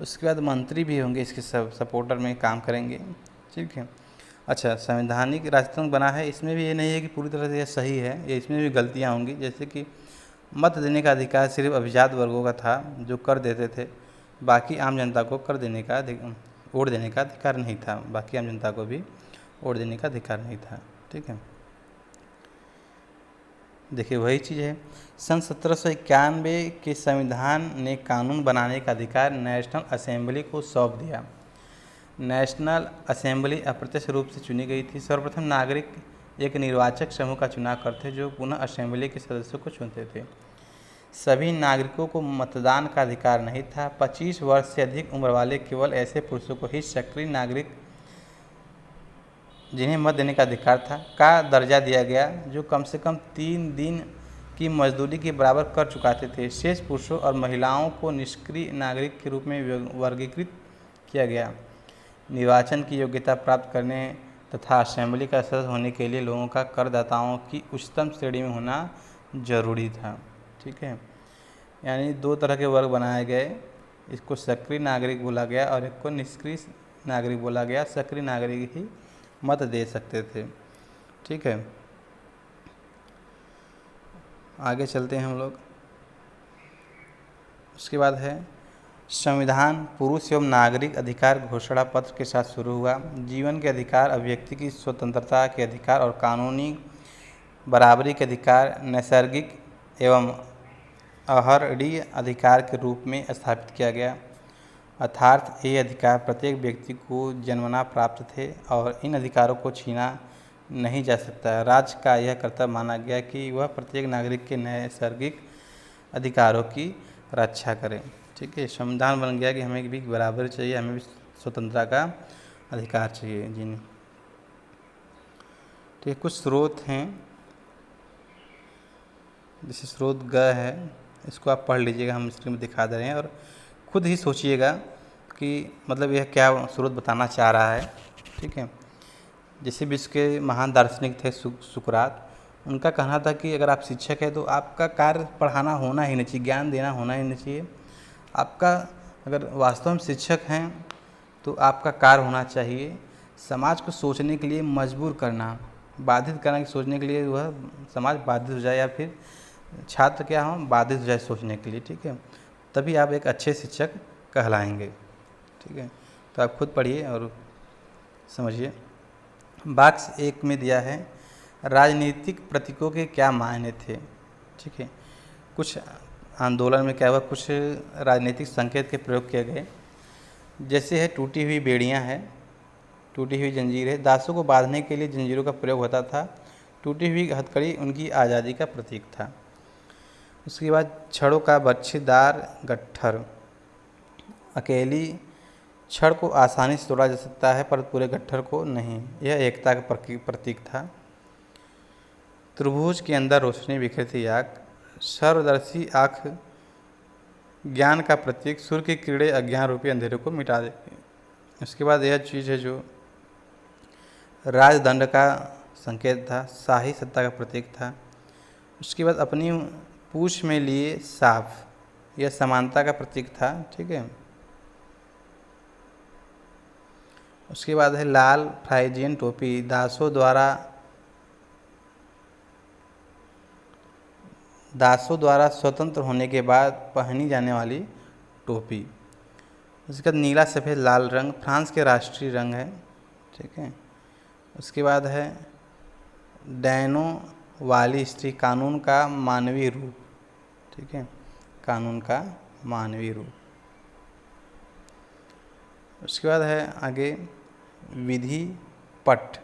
उसके बाद मंत्री भी होंगे इसके सपोर्टर में काम करेंगे। ठीक है, अच्छा, संवैधानिक राजतंत्र बना है, इसमें भी ये नहीं है कि पूरी तरह से ये सही है, ये इसमें भी गलतियाँ होंगी। जैसे कि मत देने का अधिकार सिर्फ अभिजात वर्गों का था जो कर देते थे, बाकी आम जनता को कर देने का वोट देने का अधिकार नहीं था, बाकी आम जनता को भी वोट देने का अधिकार नहीं था। ठीक है, देखिए वही चीज़ है। सन 1791 के संविधान ने कानून बनाने का अधिकार नेशनल असेंबली को सौंप दिया। नेशनल असेंबली अप्रत्यक्ष रूप से चुनी गई थी। सर्वप्रथम नागरिक एक निर्वाचक समूह का चुनाव करते जो पुनः असेंबली के सदस्यों को चुनते थे। सभी नागरिकों को मतदान का अधिकार नहीं था। 25 वर्ष से अधिक उम्र वाले केवल ऐसे पुरुषों को ही सक्रिय नागरिक जिन्हें मत देने का अधिकार था का दर्जा दिया गया, जो कम से कम 3 दिन की मजदूरी के बराबर कर चुकाते थे। शेष पुरुषों और महिलाओं को निष्क्रिय नागरिक के रूप में वर्गीकृत किया गया। निर्वाचन की योग्यता प्राप्त करने तथा असेंबली का सदस्य होने के लिए लोगों का करदाताओं की उच्चतम श्रेणी में होना जरूरी था। ठीक है, यानी 2 तरह के वर्ग बनाए गए, इसको सक्रिय नागरिक बोला गया और एक को निष्क्रिय नागरिक बोला गया। सक्रिय नागरिक ही मत दे सकते थे। ठीक है, आगे चलते हैं हम लोग। उसके बाद है संविधान पुरुष एवं नागरिक अधिकार घोषणा पत्र के साथ शुरू हुआ। जीवन के अधिकार, अभिव्यक्ति की स्वतंत्रता के अधिकार और कानूनी बराबरी के अधिकार नैसर्गिक एवं अहरणीय अधिकार के रूप में स्थापित किया गया। अर्थात ये अधिकार प्रत्येक व्यक्ति को जन्मना प्राप्त थे और इन अधिकारों को छीना नहीं जा सकता। राज्य का यह कर्तव्य माना गया कि वह प्रत्येक नागरिक के नैसर्गिक अधिकारों की रक्षा करे। ठीक है, संविधान बन गया कि हमें भी बराबरी चाहिए, हमें भी स्वतंत्रता का अधिकार चाहिए। जी, ठीक है, कुछ स्रोत हैं, जैसे स्रोत ग है, इसको आप पढ़ लीजिएगा, हम स्क्रीन में दिखा दे रहे हैं और खुद ही सोचिएगा कि मतलब यह क्या स्रोत बताना चाह रहा है। ठीक है, जैसे विश्व के महान दार्शनिक थे सुकरात, उनका कहना था कि अगर आप शिक्षक हैं तो आपका कार्य पढ़ाना होना ही नहीं चाहिए, ज्ञान देना होना ही नहीं चाहिए। आपका अगर वास्तव में शिक्षक हैं तो आपका कार्य होना चाहिए समाज को सोचने के लिए मजबूर करना, बाधित करना कि सोचने के लिए वह समाज बाधित हो जाए या फिर छात्र क्या हो बाधित हो जाए सोचने के लिए। ठीक है, तभी आप एक अच्छे शिक्षक कहलाएंगे। ठीक है, तो आप खुद पढ़िए और समझिए। बॉक्स 1 में दिया है राजनीतिक प्रतीकों के क्या मायने थे। ठीक है, कुछ आंदोलन में क्या हुआ, कुछ राजनीतिक संकेत के प्रयोग किए गए, जैसे है टूटी हुई बेड़ियां हैं, टूटी हुई जंजीर है, दासों को बांधने के लिए जंजीरों का प्रयोग होता था। टूटी हुई हथकड़ी उनकी आज़ादी का प्रतीक था। उसके बाद छड़ों का बच्छेदार गट्ठर, अकेली छड़ को आसानी से तोड़ा जा सकता है पर पूरे गट्ठर को नहीं, यह एकता का प्रतीक था। त्रिभुज के अंदर रोशनी बिखरती आँख, सर्वदर्शी आँख ज्ञान का प्रतीक, सूर्य की किरणें अज्ञान रूपी अंधेरे को मिटा देती। उसके बाद यह चीज़ है जो राजदंड का संकेत था, शाही सत्ता का प्रतीक था। उसके बाद अपनी पूंछ में लिए साफ, यह समानता का प्रतीक था। ठीक है, उसके बाद है लाल फ्राइजियन टोपी, दासों द्वारा दासों द्वारा स्वतंत्र होने के बाद पहनी जाने वाली टोपी। उसके बाद नीला सफ़ेद लाल रंग फ्रांस के राष्ट्रीय रंग है, ठीक है। उसके बाद है डैनो वाली स्त्री, कानून का मानवीय रूप, ठीक है, कानून का मानवीय रूप। उसके बाद है आगे विधि पट,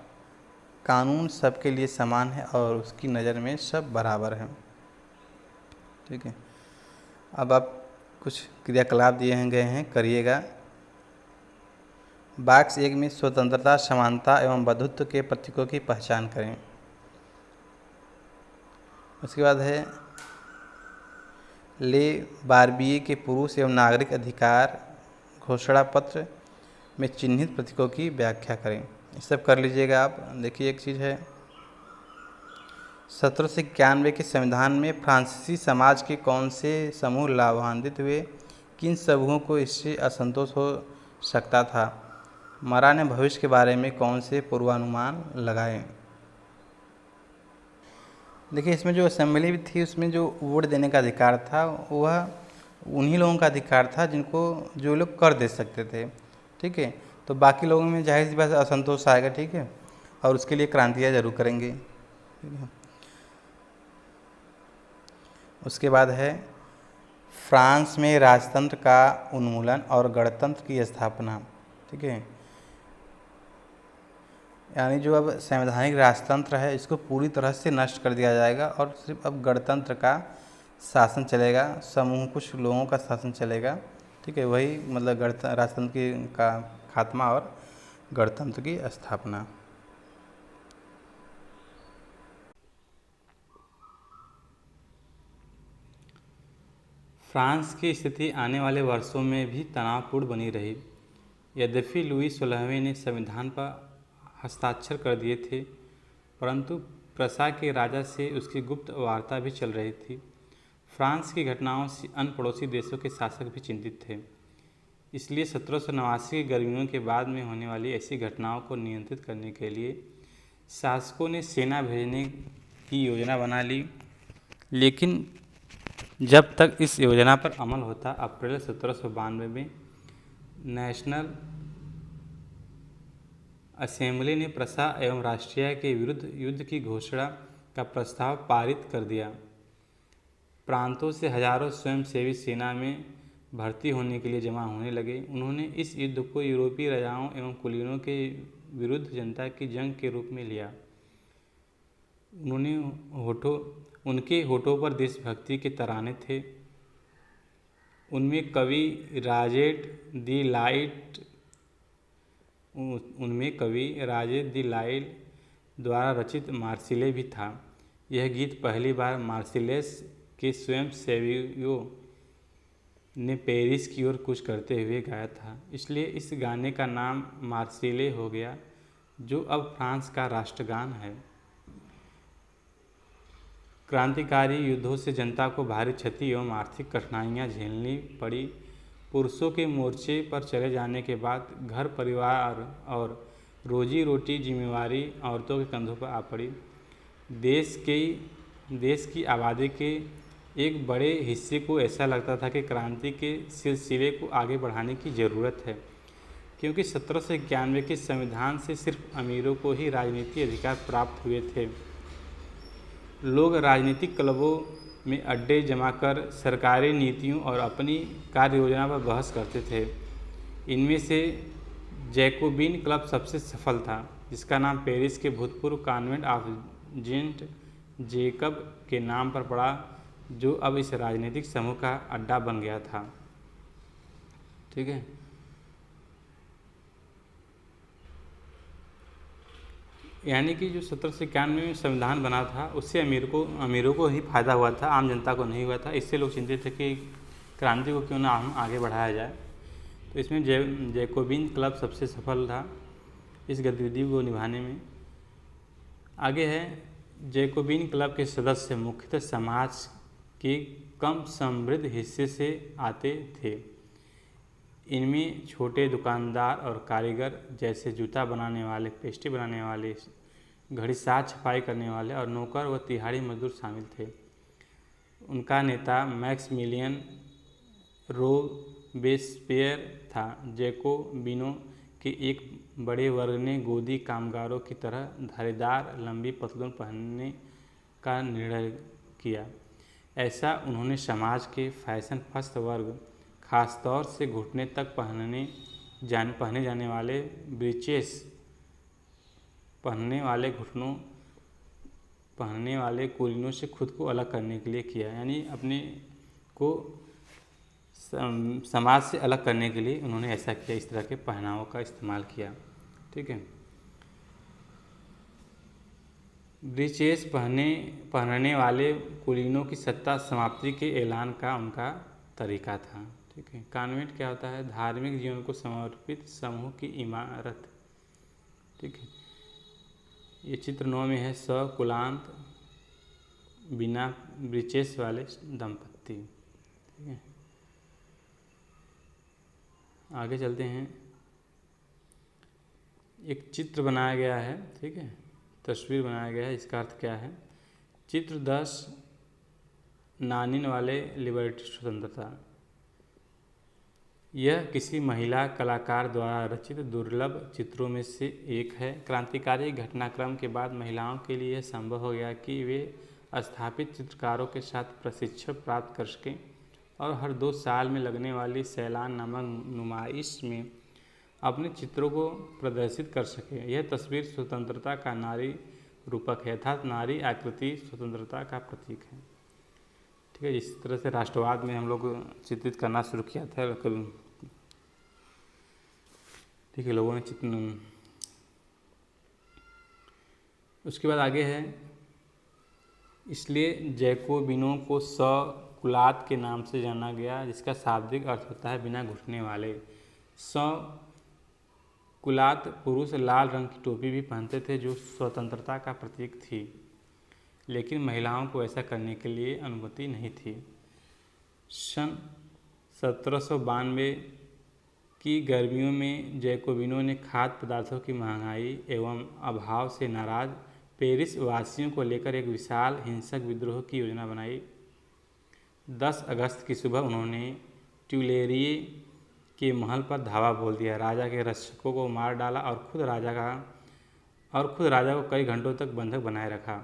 कानून सबके लिए समान है और उसकी नज़र में सब बराबर हैं, ठीक है। अब आप कुछ क्रियाकलाप दिए गए हैं, करिएगा। बॉक्स 1 में स्वतंत्रता, समानता एवं बंधुत्व के प्रतीकों की पहचान करें। उसके बाद है ले बार्बिए के पुरुष एवं नागरिक अधिकार घोषणा पत्र में चिन्हित प्रतीकों की व्याख्या करें। ये सब कर लीजिएगा आप। देखिए एक चीज़ है, 1791 के संविधान में फ्रांसीसी समाज के कौन से समूह लाभान्वित हुए, किन समूहों को इससे असंतोष हो सकता था, मरा ने भविष्य के बारे में कौन से पूर्वानुमान लगाए। देखिए इसमें जो असेंबली थी उसमें जो वोट देने का अधिकार था वह उन्हीं लोगों का अधिकार था जिनको जो लोग कर दे सकते थे, ठीक है। तो बाकी लोगों में जाहिर सी बात असंतोष आएगा, ठीक है, और उसके लिए क्रांतियाँ जरूर करेंगे, ठीक है। उसके बाद है फ्रांस में राजतंत्र का उन्मूलन और गणतंत्र की स्थापना, ठीक है। यानी जो अब संवैधानिक राजतंत्र है इसको पूरी तरह से नष्ट कर दिया जाएगा और सिर्फ अब गणतंत्र का शासन चलेगा, समूह कुछ लोगों का शासन चलेगा, ठीक है। वही मतलब राजतंत्र की का खात्मा और गणतंत्र की स्थापना। फ्रांस की स्थिति आने वाले वर्षों में भी तनावपूर्ण बनी रही। यद्यपि लुई 16वें ने संविधान पर हस्ताक्षर कर दिए थे, परंतु प्रसा के राजा से उसकी गुप्त वार्ता भी चल रही थी। फ्रांस की घटनाओं से अन्य पड़ोसी देशों के शासक भी चिंतित थे। इसलिए 1789 की गर्मियों के बाद में होने वाली ऐसी घटनाओं को नियंत्रित करने के लिए शासकों ने सेना भेजने की योजना बना ली। लेकिन जब तक इस योजना पर अमल होता, अप्रैल 1792 में नेशनल असेंबली ने प्रसा एवं राष्ट्रीय के विरुद्ध युद्ध की घोषणा का प्रस्ताव पारित कर दिया। प्रांतों से हजारों स्वयंसेवी सेना में भर्ती होने के लिए जमा होने लगे। उन्होंने इस युद्ध को यूरोपीय राजाओं एवं कुलीनों के विरुद्ध जनता की जंग के रूप में लिया। उनके होठों पर देशभक्ति के तराने थे। उनमें कवि राजेट दी लाइल द्वारा रचित मार्सिले भी था। यह गीत पहली बार मार्सिलेस के स्वयंसेवियों ने पेरिस की ओर कूच करते हुए गाया था, इसलिए इस गाने का नाम मार्सिले हो गया, जो अब फ्रांस का राष्ट्रगान है। क्रांतिकारी युद्धों से जनता को भारी क्षति एवं आर्थिक कठिनाइयाँ झेलनी पड़ी। पुरुषों के मोर्चे पर चले जाने के बाद घर परिवार और रोजी रोटी जिम्मेवारी औरतों के कंधों पर आ पड़ी। देश की आबादी के एक बड़े हिस्से को ऐसा लगता था कि क्रांति के सिलसिले को आगे बढ़ाने की ज़रूरत है, क्योंकि 1791 के संविधान से सिर्फ अमीरों को ही राजनीतिक अधिकार प्राप्त हुए थे। लोग राजनीतिक क्लबों में अड्डे जमाकर सरकारी नीतियों और अपनी कार्य योजना पर बहस करते थे। इनमें से जैकोबिन क्लब सबसे सफल था, जिसका नाम पेरिस के भूतपूर्व कॉन्वेंट ऑफ सेंट जेकब के नाम पर पड़ा, जो अब इस राजनीतिक समूह का अड्डा बन गया था, ठीक है। यानी कि जो 1791 में संविधान बना था उससे अमीरों को ही फायदा हुआ था, आम जनता को नहीं हुआ था। इससे लोग चिंतित थे कि क्रांति को क्यों ना हम आगे बढ़ाया जाए। तो इसमें जैकोबिन क्लब सबसे सफल था इस गतिविधि को निभाने में। आगे है जैकोबिन क्लब के सदस्य मुख्यतः समाज के कम समृद्ध हिस्से से आते थे। इनमें छोटे दुकानदार और कारीगर जैसे जूता बनाने वाले, पेस्ट्री बनाने वाले, घड़ी साज छपाई करने वाले और नौकर व तिहाड़ी मजदूर शामिल थे। उनका नेता मैक्समिलियन रोबेस्पियर था। जैकोबिनो के एक बड़े वर्ग ने गोदी कामगारों की तरह धारीदार लंबी पतलून पहनने का निर्णय किया। ऐसा उन्होंने समाज के फैशन फस्त वर्ग, खासतौर से घुटने तक पहने जाने वाले ब्रीचेस पहनने वाले घुटनों पहनने वाले कुलीनों से खुद को अलग करने के लिए किया। यानी अपने को समाज से अलग करने के लिए उन्होंने ऐसा किया, इस तरह के पहनावों का इस्तेमाल किया। ठीक है। ब्रीचेस पहनने वाले कुलीनों की सत्ता समाप्ति के ऐलान का उनका तरीका था। ठीक है। कॉन्वेंट क्या होता है? धार्मिक जीवन को समर्पित समूह की इमारत। ठीक है। ये चित्र 9 में है। सकुलांत बिना ब्रीचेस वाले दंपत्ति। ठीक है। आगे चलते हैं। एक चित्र बनाया गया है। ठीक है। तस्वीर बनाया गया है। इसका अर्थ क्या है? चित्र 10 नानिन वाले लिबर्टी स्वतंत्रता। यह किसी महिला कलाकार द्वारा रचित दुर्लभ चित्रों में से एक है। क्रांतिकारी घटनाक्रम के बाद महिलाओं के लिए यह संभव हो गया कि वे स्थापित चित्रकारों के साथ प्रशिक्षण प्राप्त कर सकें और हर 2 साल में लगने वाली सैलान नामक नुमाइश में अपने चित्रों को प्रदर्शित कर सकें। यह तस्वीर स्वतंत्रता का नारी रूपक है, अर्थात नारी आकृति स्वतंत्रता का प्रतीक है। ठीक है। इस तरह से राष्ट्रवाद में हम लोग चित्रित करना शुरू किया था। ठीक है। लोगों ने उसके बाद आगे है, इसलिए जैकोबिनो को सकुलात के नाम से जाना गया, जिसका शाब्दिक अर्थ होता है बिना घुटने वाले। सकुलात पुरुष लाल रंग की टोपी भी पहनते थे, जो स्वतंत्रता का प्रतीक थी, लेकिन महिलाओं को ऐसा करने के लिए अनुमति नहीं थी। सन 1792 की गर्मियों में जैकोबिनो ने खाद्य पदार्थों की महंगाई एवं अभाव से नाराज पेरिस वासियों को लेकर एक विशाल हिंसक विद्रोह की योजना बनाई। 10 अगस्त की सुबह उन्होंने ट्यूलेरिये के महल पर धावा बोल दिया, राजा के रक्षकों को मार डाला और खुद राजा को कई घंटों तक बंधक बनाए रखा।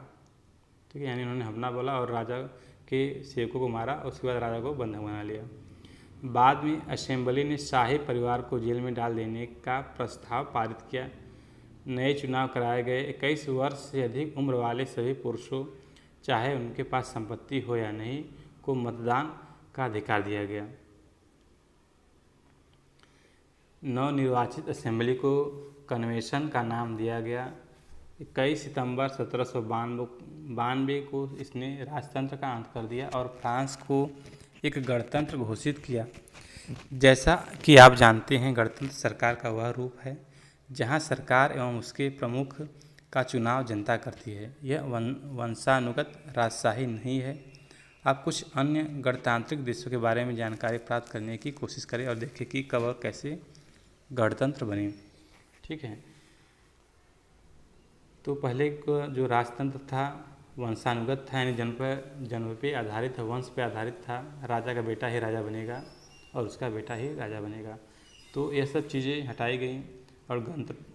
ठीक है। यानी उन्होंने हमला बोला और राजा के सेवकों को मारा, उसके बाद राजा को बंधक बना लिया। बाद में असेंबली ने शाही परिवार को जेल में डाल देने का प्रस्ताव पारित किया। नए चुनाव कराए गए। 21 वर्ष से अधिक उम्र वाले सभी पुरुषों, चाहे उनके पास संपत्ति हो या नहीं, को मतदान का अधिकार दिया गया। नवनिर्वाचित असेंबली को कन्वेंशन का नाम दिया गया। 21 सितंबर 1792 को इसने राजतंत्र का अंत कर दिया और फ्रांस को एक गणतंत्र घोषित किया। जैसा कि आप जानते हैं, गणतंत्र सरकार का वह रूप है जहां सरकार एवं उसके प्रमुख का चुनाव जनता करती है। यह वंशानुगत राजशाही नहीं है। आप कुछ अन्य गणतांत्रिक देशों के बारे में जानकारी प्राप्त करने की कोशिश करें और देखें कि कब और कैसे गणतंत्र बने। ठीक है। तो पहले का जो राजतंत्र था वंशानुगत था, यानी जन्म पे आधारित, वंश पे आधारित था। राजा का बेटा ही राजा बनेगा और उसका बेटा ही राजा बनेगा। तो यह सब चीज़ें हटाई गई और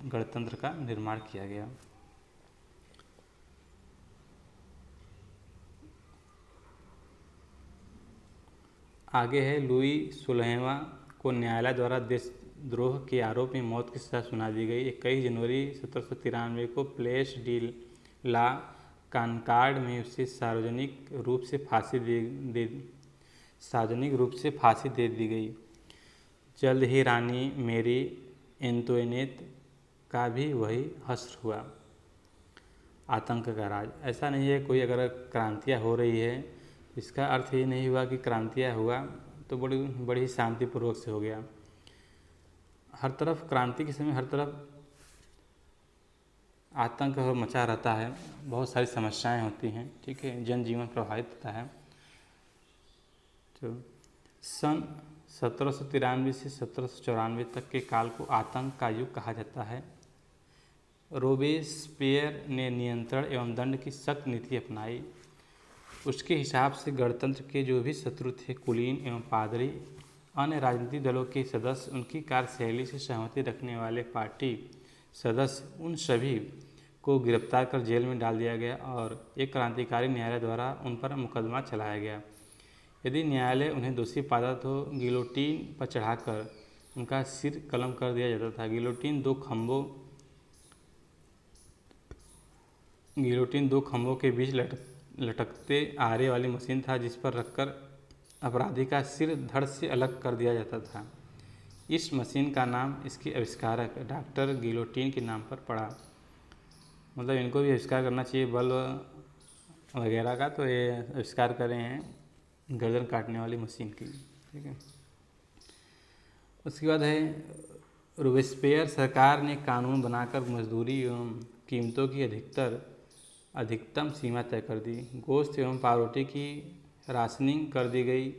गणतंत्र का निर्माण किया गया। आगे है, लुई 16वां को न्यायालय द्वारा देशद्रोह के आरोप में मौत की सज़ा सुना दी गई। 21 जनवरी 1793 को प्लेस डी ला कॉनकॉर्ड में उसे सार्वजनिक रूप से फांसी दे दी गई। जल्द ही रानी मेरी एंतोनेट का भी वही हश्र हुआ। आतंक का राज। ऐसा नहीं है कोई अगर क्रांतियाँ हो रही है, इसका अर्थ ये नहीं हुआ कि क्रांतियाँ हुआ तो बड़ी शांतिपूर्वक से हो गया। हर तरफ क्रांति के समय हर तरफ आतंक मचा रहता है, बहुत सारी समस्याएं होती हैं। ठीक है। जनजीवन प्रभावित होता है। तो सन 1793 से 1794 तक के काल को आतंक का युग कहा जाता है। रोबेस्पियर ने नियंत्रण एवं दंड की सख्त नीति अपनाई। उसके हिसाब से गणतंत्र के जो भी शत्रु थे, कुलीन एवं पादरी, अन्य राजनीतिक दलों के सदस्य, उनकी कार्यशैली से सहमति रखने वाले पार्टी सदस्य, उन सभी को गिरफ्तार कर जेल में डाल दिया गया और एक क्रांतिकारी न्यायालय द्वारा उन पर मुकदमा चलाया गया। यदि न्यायालय उन्हें दोषी पाता तो गिलोटीन पर चढ़ाकर उनका सिर कलम कर दिया जाता था। गिलोटीन दो खंभों के बीच लटकते आरे वाली मशीन था, जिस पर रखकर अपराधी का सिर धड़ से अलग कर दिया जाता था। इस मशीन का नाम इसके आविष्कारक डॉक्टर गिलोटीन के नाम पर पड़ा। मतलब इनको भी आविष्कार करना चाहिए बल्ब वगैरह का, तो ये आविष्कार कर रहे हैं गर्दन काटने वाली मशीन की। ठीक है। उसके बाद है रोबेस्पियर सरकार ने कानून बनाकर मजदूरी एवं कीमतों की अधिकतम सीमा तय कर दी। गोश्त एवं पावरोटी की राशनिंग कर दी गई।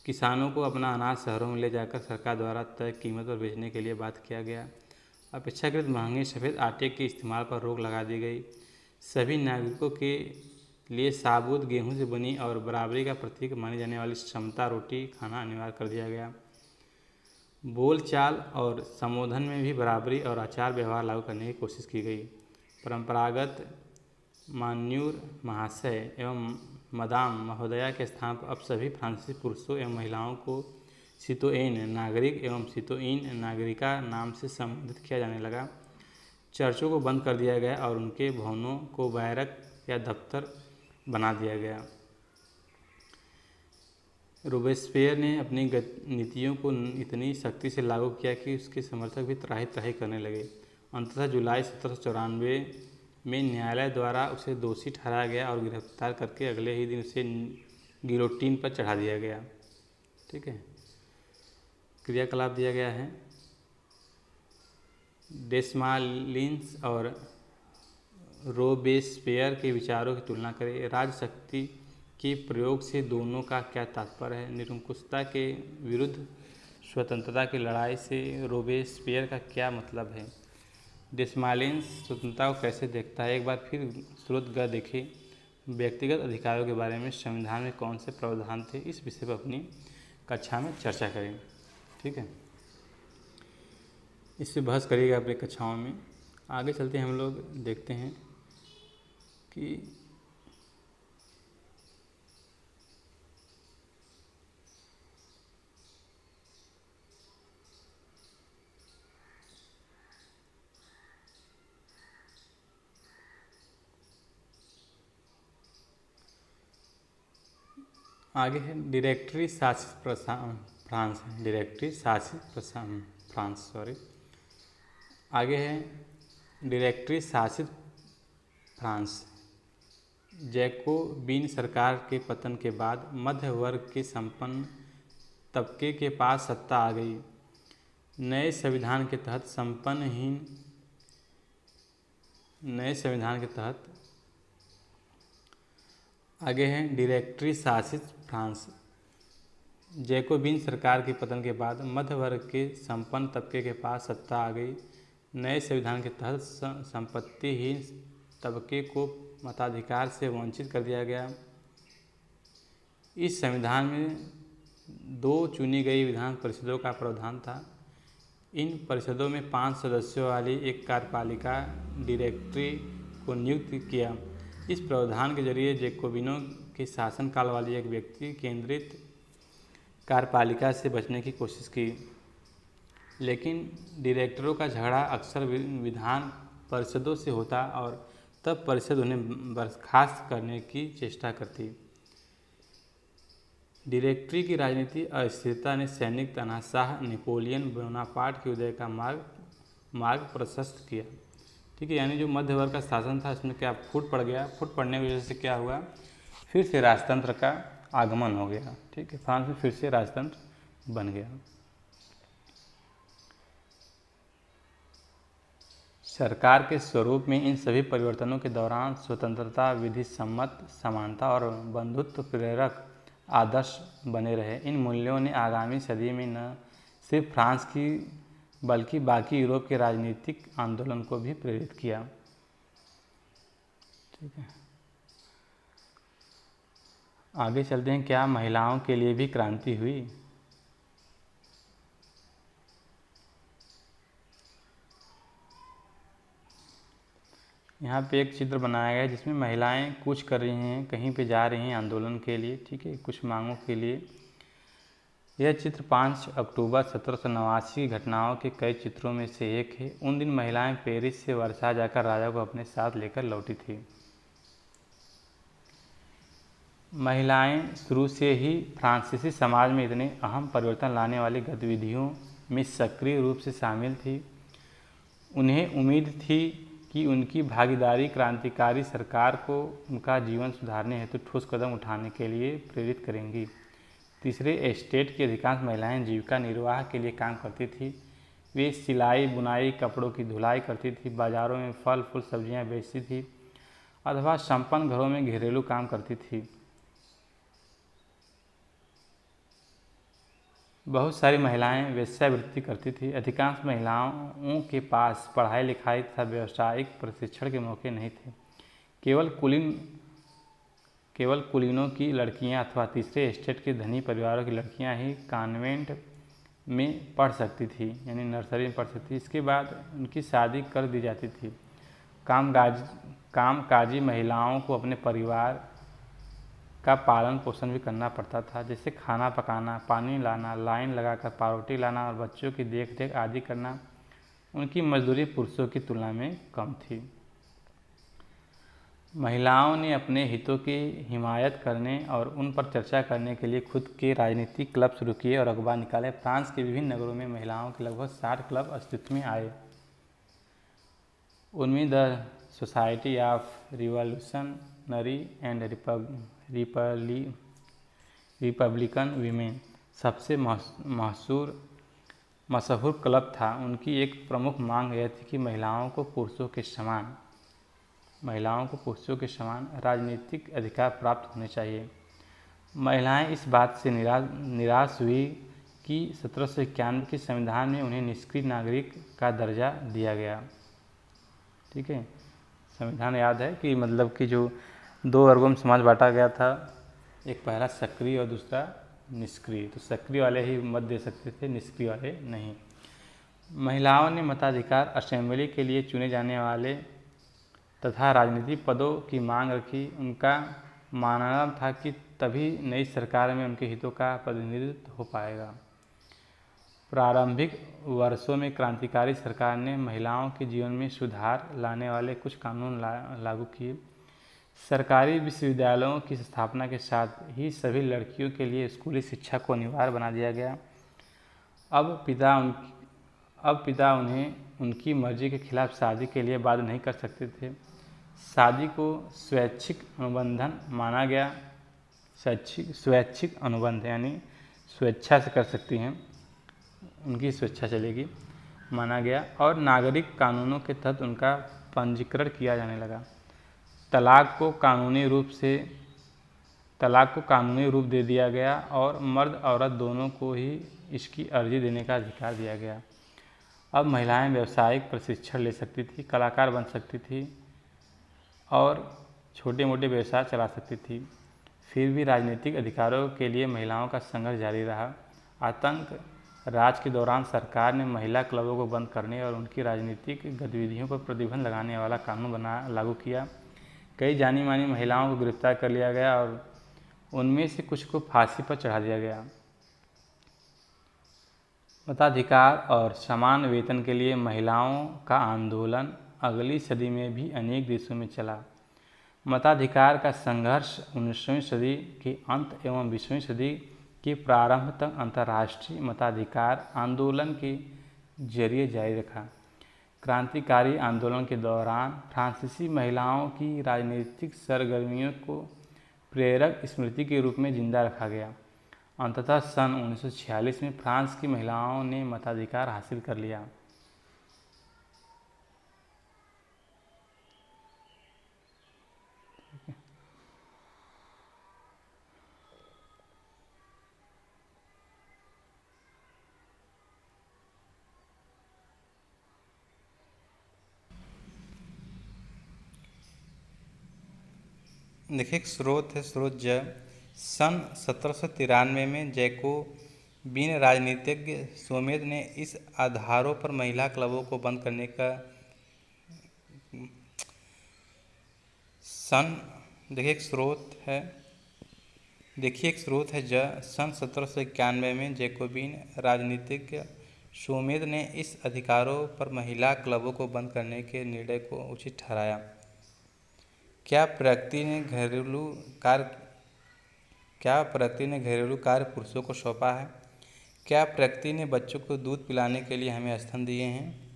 किसानों को अपना अनाज शहरों में ले जाकर सरकार द्वारा तय कीमत पर बेचने के लिए बात किया गया। अपेक्षाकृत महंगे सफ़ेद आटे के इस्तेमाल पर रोक लगा दी गई। सभी नागरिकों के लिए साबुत गेहूं से बनी और बराबरी का प्रतीक मानी जाने वाली समता रोटी खाना अनिवार्य कर दिया गया। बोलचाल और संबोधन में भी बराबरी और आचार व्यवहार लागू करने की कोशिश की गई। परंपरागत मान्यूर महाशय एवं मदाम महोदया के स्थान पर अब सभी फ्रांसीसी पुरुषों एवं महिलाओं को सितोएन नागरिक एवं सितोइन नागरिका नाम से संबोधित किया जाने लगा। चर्चों को बंद कर दिया गया और उनके भवनों को बैरक या दफ्तर बना दिया गया। रोबेस्पियर ने अपनी नीतियों को इतनी सख्ती से लागू किया कि उसके समर्थक भी त्राही त्राही करने लगे। अंततः जुलाई 1794 में न्यायालय द्वारा उसे दोषी ठहराया गया और गिरफ्तार करके अगले ही दिन उसे गिलोटीन पर चढ़ा दिया गया। ठीक है। क्रियाकलाप दिया गया है। डेस्मालिन्स और रोबेस्पियर के विचारों की तुलना करें। राजशक्ति के प्रयोग से दोनों का क्या तात्पर्य है? निरंकुशता के विरुद्ध स्वतंत्रता की लड़ाई से रोबेस्पियर का क्या मतलब है? डेस्मालिन्स स्वतंत्रता को कैसे देखता है? एक बार फिर स्रोतगृह देखें। व्यक्तिगत अधिकारों के बारे में संविधान में कौन से प्रावधान थे? इस विषय पर अपनी कक्षा में चर्चा करें। ठीक है। इससे बहस करिएगा अपनी कक्षाओं में। आगे चलते हैं, हम लोग देखते हैं कि आगे है डायरेक्टरी शासित फ्रांस। डायरेक्टरी शासित फ्रांस आगे है डायरेक्टरी शासित फ्रांस। जैकोबिन सरकार के पतन के बाद मध्य वर्ग के संपन्न तबके के पास सत्ता आ गई। नए संविधान के तहत आगे है डायरेक्टरी शासित फ्रांस। जैकोबिन सरकार के पतन के बाद मध्य वर्ग के संपन्न तबके के पास सत्ता आ गई। नए संविधान के तहत संपत्तिहीन तबके को मताधिकार से वंचित कर दिया गया। इस संविधान में 2 चुनी गई विधान परिषदों का प्रावधान था। इन परिषदों में 5 सदस्यों वाली एक कार्यपालिका डायरेक्टरी को नियुक्त किया। इस प्रावधान के जरिए जैकोबिनों के शासनकाल वाली एक व्यक्ति केंद्रित कार्यपालिका से बचने की कोशिश की, लेकिन डायरेक्टरों का झगड़ा अक्सर विधान परिषदों से होता और तब परिषद उन्हें बर्खास्त करने की चेष्टा करती। डायरेक्टरी की राजनीति अस्थिरता ने सैनिक तानाशाह नेपोलियन बोनापार्ट के उदय का मार्ग प्रशस्त किया। ठीक है। यानी जो मध्य वर्ग का शासन था इसमें क्या फूट पड़ गया। फूट पड़ने की वजह से क्या हुआ, फिर से राजतंत्र का आगमन हो गया। ठीक है। फ्रांस में फिर से राजतंत्र बन गया। सरकार के स्वरूप में इन सभी परिवर्तनों के दौरान स्वतंत्रता, विधि सम्मत, समानता और बंधुत्व प्रेरक आदर्श बने रहे। इन मूल्यों ने आगामी सदी में न सिर्फ फ्रांस की बल्कि बाकी यूरोप के राजनीतिक आंदोलन को भी प्रेरित किया। ठीक है। आगे चलते हैं, क्या महिलाओं के लिए भी क्रांति हुई? यहाँ पे एक चित्र बनाया गया है जिसमें महिलाएं कूच कर रही हैं, कहीं पे जा रही हैं आंदोलन के लिए, ठीक है, कुछ मांगों के लिए। यह चित्र 5 अक्टूबर 1789 की घटनाओं के कई चित्रों में से एक है। उन दिन महिलाएं पेरिस से वर्सा जाकर राजा को अपने साथ लेकर लौटी थी। महिलाएं शुरू से ही फ्रांसीसी समाज में इतने अहम परिवर्तन लाने वाली गतिविधियों में सक्रिय रूप से शामिल थी। उन्हें उम्मीद थी कि उनकी भागीदारी क्रांतिकारी सरकार को उनका जीवन सुधारने हेतु ठोस कदम उठाने के लिए प्रेरित करेंगी। तीसरे एस्टेट की अधिकांश महिलाएं जीविका निर्वाह के लिए काम करती थी। वे सिलाई, बुनाई, कपड़ों की धुलाई करती थी, बाजारों में फल फूल सब्जियां बेचती थी अथवा संपन्न घरों में घरेलू काम करती थी। बहुत सारी महिलाएं वेश्यावृत्ति करती थी। अधिकांश महिलाओं के पास पढ़ाई लिखाई तथा व्यावसायिक प्रशिक्षण के मौके नहीं थे। केवल कुलीनों की लड़कियां अथवा तीसरे एस्टेट के धनी परिवारों की लड़कियां ही कॉन्वेंट में पढ़ सकती थी, यानी नर्सरी में पढ़ सकती थी। इसके बाद उनकी शादी कर दी जाती थी। कामकाजी महिलाओं को अपने परिवार का पालन पोषण भी करना पड़ता था, जैसे खाना पकाना, पानी लाना, लाइन लगाकर पावरोटी लाना और बच्चों की देखरेख आदि करना। उनकी मजदूरी पुरुषों की तुलना में कम थी। महिलाओं ने अपने हितों की हिमायत करने और उन पर चर्चा करने के लिए खुद के राजनीतिक क्लब शुरू किए और अखबार निकाले। फ्रांस के विभिन्न नगरों में महिलाओं के लगभग 60 क्लब अस्तित्व में आए। उनमें the society of revolutionary and Republican women सबसे मशहूर क्लब था। उनकी एक प्रमुख मांग यह थी कि महिलाओं को पुरुषों के समान राजनीतिक अधिकार प्राप्त होने चाहिए। महिलाएं इस बात से निराश हुई कि 1791 के संविधान में उन्हें निष्क्रिय नागरिक का दर्जा दिया गया। ठीक है, संविधान याद है कि मतलब कि जो 2 वर्गों में समाज बांटा गया था, एक पहला सक्रिय और दूसरा निष्क्रिय। तो सक्रिय वाले ही मत दे सकते थे, निष्क्रिय वाले नहीं। महिलाओं ने मताधिकार, असेंबली के लिए चुने जाने वाले तथा राजनीतिक पदों की मांग रखी। उनका मानना था कि तभी नई सरकार में उनके हितों का प्रतिनिधित्व हो पाएगा। प्रारंभिक वर्षों में क्रांतिकारी सरकार ने महिलाओं के जीवन में सुधार लाने वाले कुछ कानून लागू किए। सरकारी विश्वविद्यालयों की स्थापना के साथ ही सभी लड़कियों के लिए स्कूली शिक्षा को अनिवार्य बना दिया गया। अब पिता उन्हें उनकी मर्जी के खिलाफ शादी के लिए बाध्य नहीं कर सकते थे। शादी को स्वैच्छिक अनुबंधन माना गया। स्वैच्छिक अनुबंध यानी स्वेच्छा से कर सकती हैं, उनकी स्वेच्छा चलेगी, माना गया और नागरिक कानूनों के तहत उनका पंजीकरण किया जाने लगा। तलाक को कानूनी रूप दे दिया गया और मर्द औरत दोनों को ही इसकी अर्जी देने का अधिकार दिया गया। अब महिलाएं व्यावसायिक प्रशिक्षण ले सकती थी, कलाकार बन सकती थी और छोटे मोटे व्यवसाय चला सकती थी। फिर भी राजनीतिक अधिकारों के लिए महिलाओं का संघर्ष जारी रहा। आतंक राज के दौरान सरकार ने महिला क्लबों को बंद करने और उनकी राजनीतिक गतिविधियों पर प्रतिबंध लगाने वाला कानून लागू किया। कई जानी मानी महिलाओं को गिरफ्तार कर लिया गया और उनमें से कुछ को फांसी पर चढ़ा दिया गया। मताधिकार और समान वेतन के लिए महिलाओं का आंदोलन अगली सदी में भी अनेक देशों में चला। मताधिकार का संघर्ष 19वीं सदी के अंत एवं 20वीं सदी के प्रारंभ तक अंतर्राष्ट्रीय मताधिकार आंदोलन के जरिए जारी रखा। क्रांतिकारी आंदोलन के दौरान फ्रांसीसी महिलाओं की राजनीतिक सरगर्मियों को प्रेरक स्मृति के रूप में जिंदा रखा गया। अंततः सन 1946 में फ्रांस की महिलाओं ने मताधिकार हासिल कर लिया। देखिए, एक स्रोत है, स्रोत ज सन 1793 में जैकोबिन राजनीतिज्ञ सोमेद ने इस आधारों पर महिला क्लबों को बंद करने का देखिए एक स्रोत है सन 1791 में जैकोबिन राजनीतिज्ञ सोमेद ने इस अधिकारों पर महिला क्लबों को बंद करने के निर्णय को उचित ठहराया। क्या प्रकृति ने घरेलू कार्य पुरुषों को सौंपा है? क्या प्रकृति ने बच्चों को दूध पिलाने के लिए हमें स्तन दिए हैं?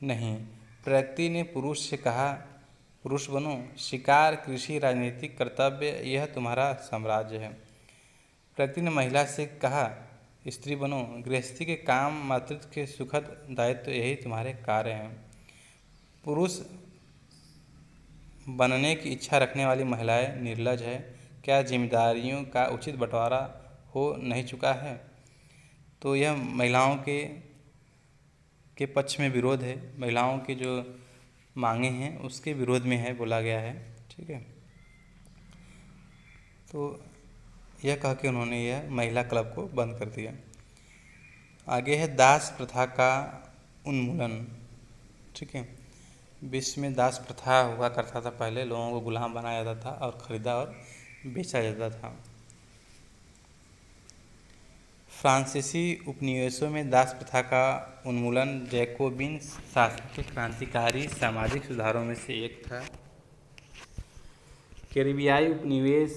नहीं, प्रकृति ने पुरुष से कहा, पुरुष बनो, शिकार, कृषि, राजनीतिक कर्तव्य, यह तुम्हारा साम्राज्य है। प्रकृति ने महिला से कहा, स्त्री बनो, गृहस्थी के काम, मातृत्व के सुखद दायित्व, यही तुम्हारे कार्य हैं। पुरुष बनने की इच्छा रखने वाली महिलाएं निर्लज है। क्या जिम्मेदारियों का उचित बंटवारा हो नहीं चुका है? तो यह महिलाओं के पक्ष में विरोध है, महिलाओं की जो मांगे हैं उसके विरोध में है, बोला गया है। ठीक है, तो यह कह के उन्होंने यह महिला क्लब को बंद कर दिया। आगे है दास प्रथा का उन्मूलन। ठीक है, विश्व में दास प्रथा हुआ करता था। पहले लोगों को गुलाम बनाया जाता था और ख़रीदा और बेचा जाता था। फ्रांसीसी उपनिवेशों में दास प्रथा का उन्मूलन जैकोबिन शासन के क्रांतिकारी सामाजिक सुधारों में से एक था। कैरिबियाई उपनिवेश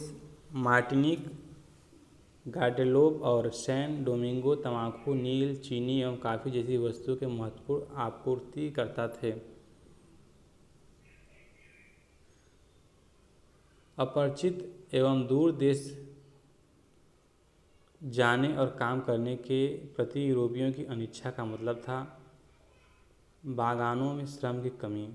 मार्टिनिक, गाडेलोप और सैन डोमिंगो तंबाकू, नील, चीनी एवं कॉफ़ी जैसी वस्तुओं के महत्वपूर्ण आपूर्तिकर्ता थे। अपरिचित एवं दूर देश जाने और काम करने के प्रति यूरोपियों की अनिच्छा का मतलब था बागानों में श्रम की कमी।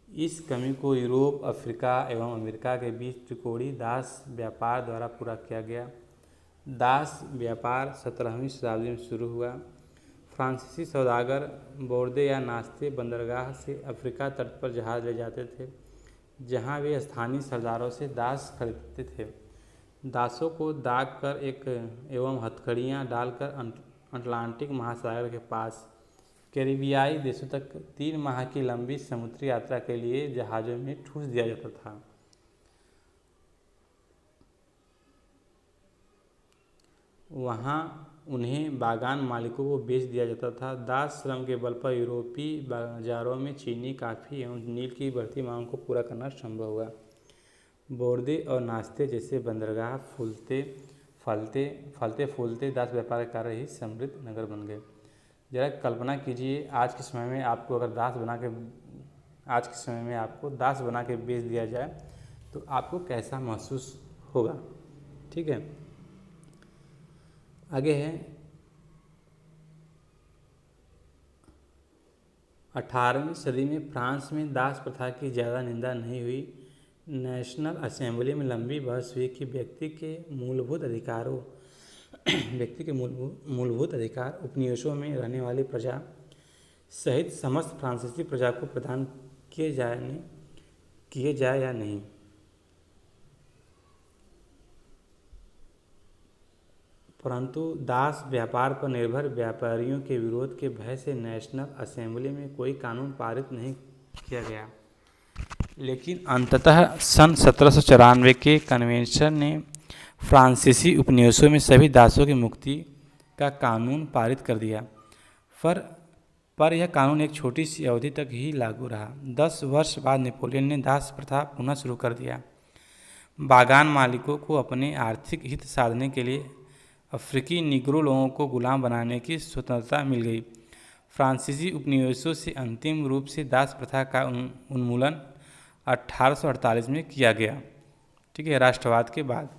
इस कमी को यूरोप, अफ्रीका एवं अमेरिका के बीच त्रिकोणीय दास व्यापार द्वारा पूरा किया गया। दास व्यापार 17वीं शताब्दी में शुरू हुआ। फ्रांसीसी सौदागर बोर्दे या नाश्ते बंदरगाह से अफ्रीका तट पर जहाज ले जाते थे, जहां वे स्थानीय सरदारों से दास खरीदते थे। दासों को दाग कर एवं हथकड़ियाँ डालकर अटलांटिक महासागर के पास कैरिबियाई देशों तक 3 माह की लंबी समुद्री यात्रा के लिए जहाज़ों में ठूस दिया जाता था। वहाँ उन्हें बागान मालिकों को बेच दिया जाता था। दास श्रम के बल पर यूरोपीय बाजारों में चीनी, कॉफ़ी एवं नील की बढ़ती मांग को पूरा करना संभव हुआ। बोर्दे और नाश्ते जैसे बंदरगाह फलते फूलते दास व्यापार के कारण ही समृद्ध नगर बन गए। जरा कल्पना कीजिए, आज के समय में आपको दास बना के बेच दिया जाए तो आपको कैसा महसूस होगा। ठीक है, आगे है 18वीं सदी में फ्रांस में दास प्रथा की ज़्यादा निंदा नहीं हुई। नेशनल असेंबली में लंबी बहस हुई कि व्यक्ति के मूलभूत अधिकार उपनिवेशों में रहने वाली प्रजा सहित समस्त फ्रांसीसी प्रजा को प्रदान किए जाए या नहीं। परंतु दास व्यापार पर निर्भर व्यापारियों के विरोध के भय से नेशनल असेंबली में कोई कानून पारित नहीं किया गया। लेकिन अंततः सन 1794 के कन्वेंशन ने फ्रांसीसी उपनिवेशों में सभी दासों की मुक्ति का कानून पारित कर दिया। पर यह कानून एक छोटी सी अवधि तक ही लागू रहा। 10 वर्ष बाद नेपोलियन ने दास प्रथा पुनः शुरू कर दिया। बागान मालिकों को अपने आर्थिक हित साधने के लिए अफ्रीकी निग्रो लोगों को गुलाम बनाने की स्वतंत्रता मिल गई। फ्रांसीसी उपनिवेशों से अंतिम रूप से दास प्रथा का उन्मूलन 1848 में किया गया। ठीक है, राष्ट्रवाद के बाद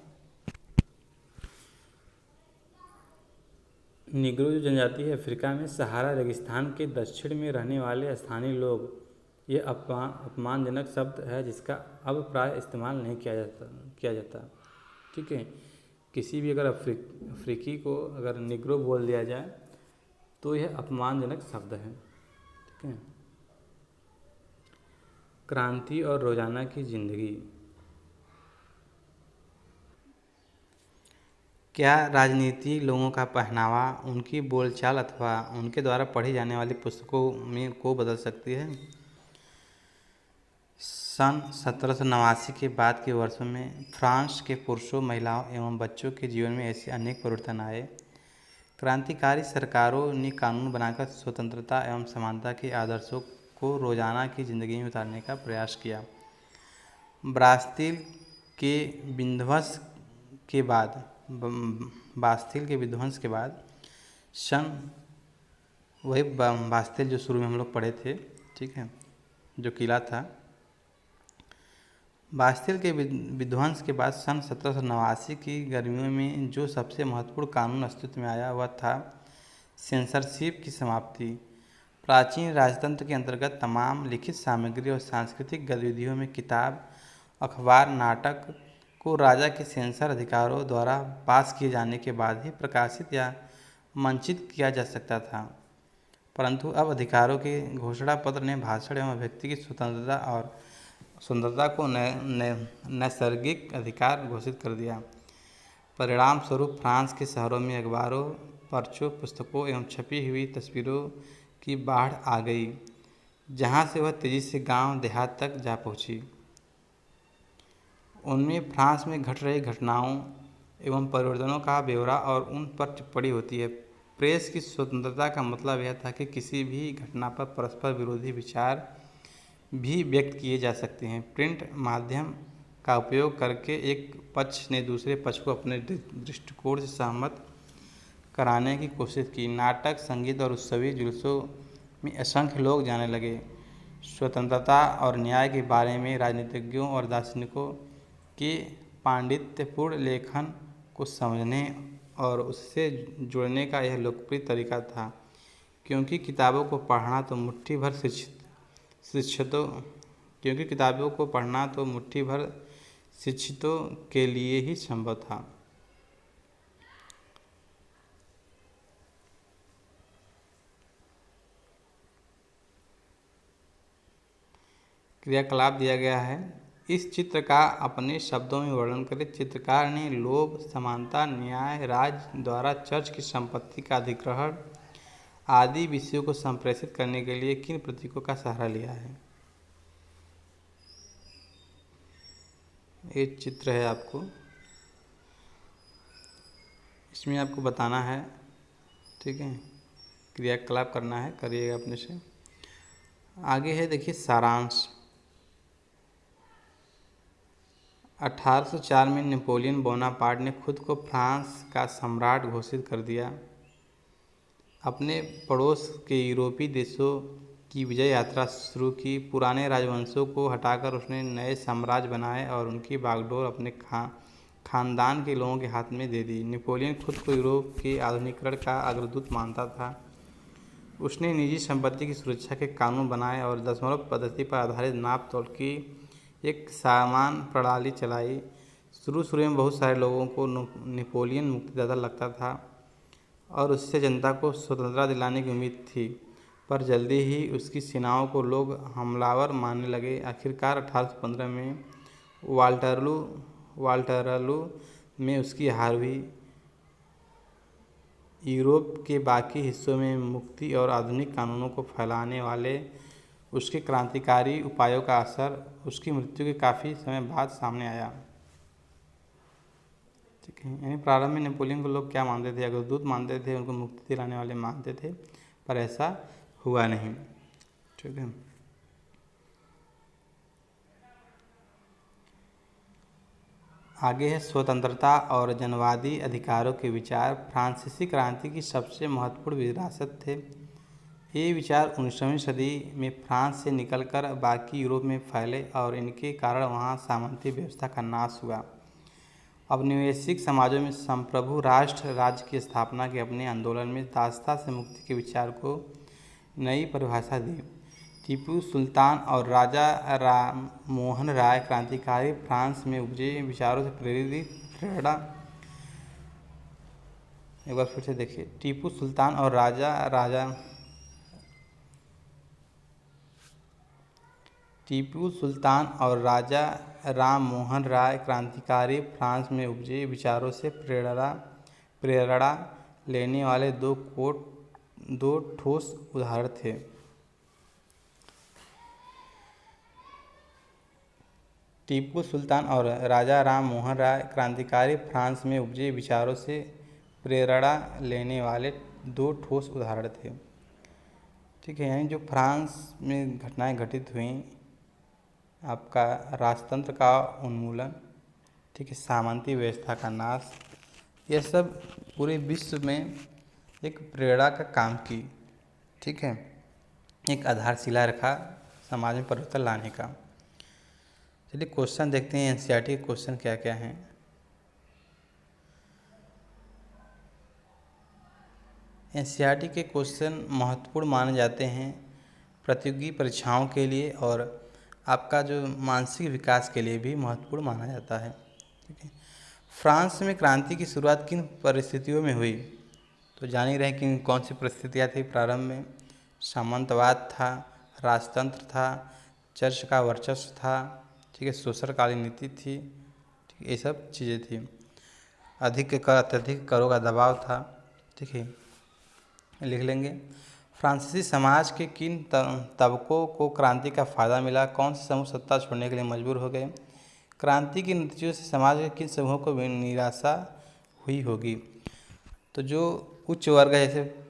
निग्रो जो जनजाति है अफ्रीका में सहारा रेगिस्तान के दक्षिण में रहने वाले स्थानीय लोग, ये अपमानजनक शब्द है जिसका अब प्राय इस्तेमाल नहीं किया जाता। ठीक है, किसी भी अगर अफ्रीकी को अगर निग्रो बोल दिया जाए तो यह अपमानजनक शब्द है। ठीक है, क्रांति और रोजाना की जिंदगी। क्या राजनीति लोगों का पहनावा, उनकी बोलचाल अथवा उनके द्वारा पढ़ी जाने वाली पुस्तकों में को बदल सकती है? सन 1789 के बाद के वर्षों में फ्रांस के पुरुषों, महिलाओं एवं बच्चों के जीवन में ऐसे अनेक परिवर्तन आए। क्रांतिकारी सरकारों ने कानून बनाकर स्वतंत्रता एवं समानता के आदर्शों को रोजाना की जिंदगी में उतारने का प्रयास किया। बास्तिल के विध्वंस के बाद बास्तिल के विध्वंस के बाद सन वही बास्तिल जो शुरू में हम लोग पढ़े थे, ठीक है, जो किला था। बास्तिल के विध्वंस के बाद सन 1789 की गर्मियों में जो सबसे महत्वपूर्ण कानून अस्तित्व में आया वह था सेंसरशिप की समाप्ति। प्राचीन राजतंत्र के अंतर्गत तमाम लिखित सामग्री और सांस्कृतिक गतिविधियों में किताब, अखबार, नाटक को राजा के सेंसर अधिकारों द्वारा पास किए जाने के बाद ही प्रकाशित या मंचित किया जा सकता था। परंतु अब अधिकारों के घोषणा पत्र ने भाषण एवं व्यक्ति की स्वतंत्रता और सुंदरता को नैसर्गिक अधिकार घोषित कर दिया। परिणाम स्वरूप फ्रांस के शहरों में अखबारों, पर्चों, पुस्तकों एवं छपी हुई तस्वीरों की बाढ़ आ गई, जहां से वह तेजी से गांव देहात तक जा पहुंची। उनमें फ्रांस में घट रही घटनाओं एवं परिवर्तनों का ब्यौरा और उन पर टिप्पणी होती है। प्रेस की स्वतंत्रता का मतलब यह था कि किसी भी घटना पर परस्पर विरोधी विचार भी व्यक्त किए जा सकते हैं। प्रिंट माध्यम का उपयोग करके एक पक्ष ने दूसरे पक्ष को अपने दृष्टिकोण से सहमत कराने की कोशिश की। नाटक, संगीत और उत्सवी जुलूसों में असंख्य लोग जाने लगे। स्वतंत्रता और न्याय के बारे में राजनीतिज्ञों और दार्शनिकों के पांडित्यपूर्ण लेखन को समझने और उससे जुड़ने का यह लोकप्रिय तरीका था, क्योंकि किताबों को पढ़ना तो मुट्ठी भर शिक्षितों के लिए ही संभव था। क्रियाकलाप दिया गया है। इस चित्र का अपने शब्दों में वर्णन करें। चित्रकार ने लोभ, समानता, न्याय, राज्य द्वारा चर्च की संपत्ति का अधिग्रहण आदि विषयों को संप्रेषित करने के लिए किन प्रतीकों का सहारा लिया है? ये चित्र है, आपको इसमें आपको बताना है, ठीक है, क्रियाकलाप करना है, करिएगा अपने से। आगे है, देखिए सारांश। 1804 में नेपोलियन बोनापार्ट ने खुद को फ्रांस का सम्राट घोषित कर दिया। अपने पड़ोस के यूरोपीय देशों की विजय यात्रा शुरू की। पुराने राजवंशों को हटाकर उसने नए साम्राज्य बनाए और उनकी बागडोर अपने खानदान के लोगों के हाथ में दे दी। नेपोलियन खुद को यूरोप के आधुनिकीकरण का अग्रदूत मानता था। उसने निजी संपत्ति की सुरक्षा के कानून बनाए और दशमलव पद्धति पर आधारित नाप तोल की एक समान प्रणाली चलाई। शुरू में बहुत सारे लोगों को नेपोलियन मुक्तिदाता लगता था और उससे जनता को स्वतंत्रता दिलाने की उम्मीद थी, पर जल्दी ही उसकी सेनाओं को लोग हमलावर मानने लगे। आखिरकार 1815 में वाल्टरलू में उसकी हार हुई। यूरोप के बाकी हिस्सों में मुक्ति और आधुनिक कानूनों को फैलाने वाले उसके क्रांतिकारी उपायों का असर उसकी मृत्यु के काफ़ी समय बाद सामने आया। ठीक है, यानी प्रारंभ में नेपोलियन को लोग क्या मानते थे? अग्रदूत मानते थे, उनको मुक्ति दिलाने वाले मानते थे, पर ऐसा हुआ नहीं। ठीक है, आगे है स्वतंत्रता और जनवादी अधिकारों के विचार। फ्रांसीसी क्रांति की सबसे महत्वपूर्ण विरासत थे। ये विचार 19वीं सदी में फ्रांस से निकलकर बाकी यूरोप में फैले और इनके कारण वहाँ सामंती व्यवस्था का नाश हुआ। औपनिवेशिक समाजों में संप्रभु राष्ट्र राज्य की स्थापना के अपने आंदोलन में दासता से मुक्ति के विचार को नई परिभाषा दी। टीपू सुल्तान और राजा राम मोहन राय क्रांतिकारी फ्रांस में उपजे विचारों से प्रेरणा। एक बार फिर से देखिए, टीपू सुल्तान और राजा राम मोहन राय क्रांतिकारी फ्रांस में उपजे विचारों से प्रेरणा प्रेरणा लेने वाले दो ठोस उदाहरण थे। टीपू सुल्तान और राजा राम मोहन राय क्रांतिकारी फ्रांस में उपजे विचारों से प्रेरणा लेने वाले दो ठोस उदाहरण थे। ठीक है, यानी जो फ्रांस में घटनाएं घटित हुई, आपका राजतंत्र का उन्मूलन, ठीक है, सामंती व्यवस्था का नाश, यह सब पूरे विश्व में एक प्रेरणा का काम की। ठीक है, एक आधारशिला रखा समाज में परिवर्तन लाने का। चलिए क्वेश्चन देखते हैं, एनसीईआरटी के क्वेश्चन क्या क्या हैं। एनसीईआरटी के क्वेश्चन महत्वपूर्ण माने जाते हैं प्रतियोगी परीक्षाओं के लिए और आपका जो मानसिक विकास के लिए भी महत्वपूर्ण माना जाता है। ठीक है, फ्रांस में क्रांति की शुरुआत किन परिस्थितियों में हुई? तो जान ही रहे कि कौन सी परिस्थितियाँ थी प्रारंभ में। सामंतवाद था, राजतंत्र था, चर्च का वर्चस्व था, ठीक है, शोषणकालीन नीति थी, ठीक है, ये सब चीज़ें थी। अत्यधिक करों का दबाव था। ठीक है, लिख लेंगे। फ्रांसीसी समाज के किन तबकों को क्रांति का फ़ायदा मिला? कौन से समूह सत्ता छोड़ने के लिए मजबूर हो गए? क्रांति के नतीजों से समाज के किन समूहों को निराशा हुई होगी? तो जो उच्च वर्ग है, जैसे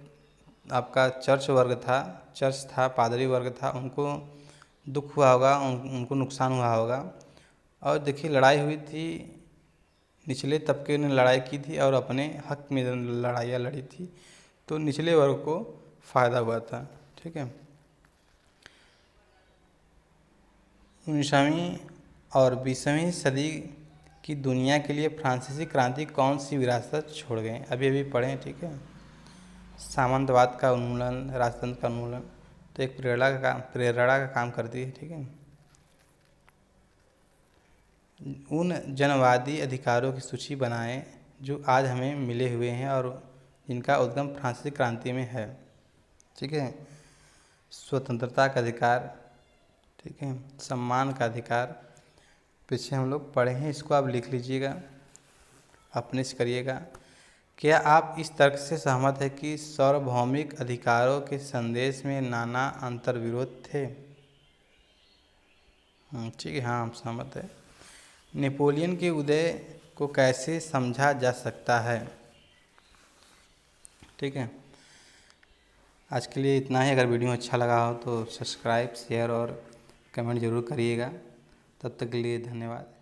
आपका चर्च था, पादरी वर्ग था, उनको दुख हुआ होगा, उनको नुकसान हुआ होगा। और देखिए लड़ाई हुई थी, निचले तबके ने लड़ाई की थी और अपने हक में लड़ाइयाँ लड़ी थी, तो निचले वर्ग को फ़ायदा हुआ था। ठीक है, 19वीं और 20वीं सदी की दुनिया के लिए फ्रांसीसी क्रांति कौन सी विरासत छोड़ गए? अभी पढ़ें। ठीक है, सामंतवाद का उन्मूलन, राजतंत्र का उन्मूलन, तो एक प्रेरणा का काम करती है। ठीक है, उन जनवादी अधिकारों की सूची बनाएं जो आज हमें मिले हुए हैं और जिनका उद्गम फ्रांसीसी क्रांति में है। ठीक है, स्वतंत्रता का अधिकार, ठीक है, सम्मान का अधिकार, पीछे हम लोग पढ़े हैं, इसको आप लिख लीजिएगा, अपने से करिएगा। क्या आप इस तर्क से सहमत है कि सार्वभौमिक अधिकारों के संदेश में नाना अंतर्विरोध थे? ठीक है, हाँ, हम सहमत है। नेपोलियन के उदय को कैसे समझा जा सकता है? ठीक है, आज के लिए इतना ही। अगर वीडियो अच्छा लगा हो तो सब्सक्राइब, शेयर और कमेंट ज़रूर करिएगा। तब तक के लिए धन्यवाद।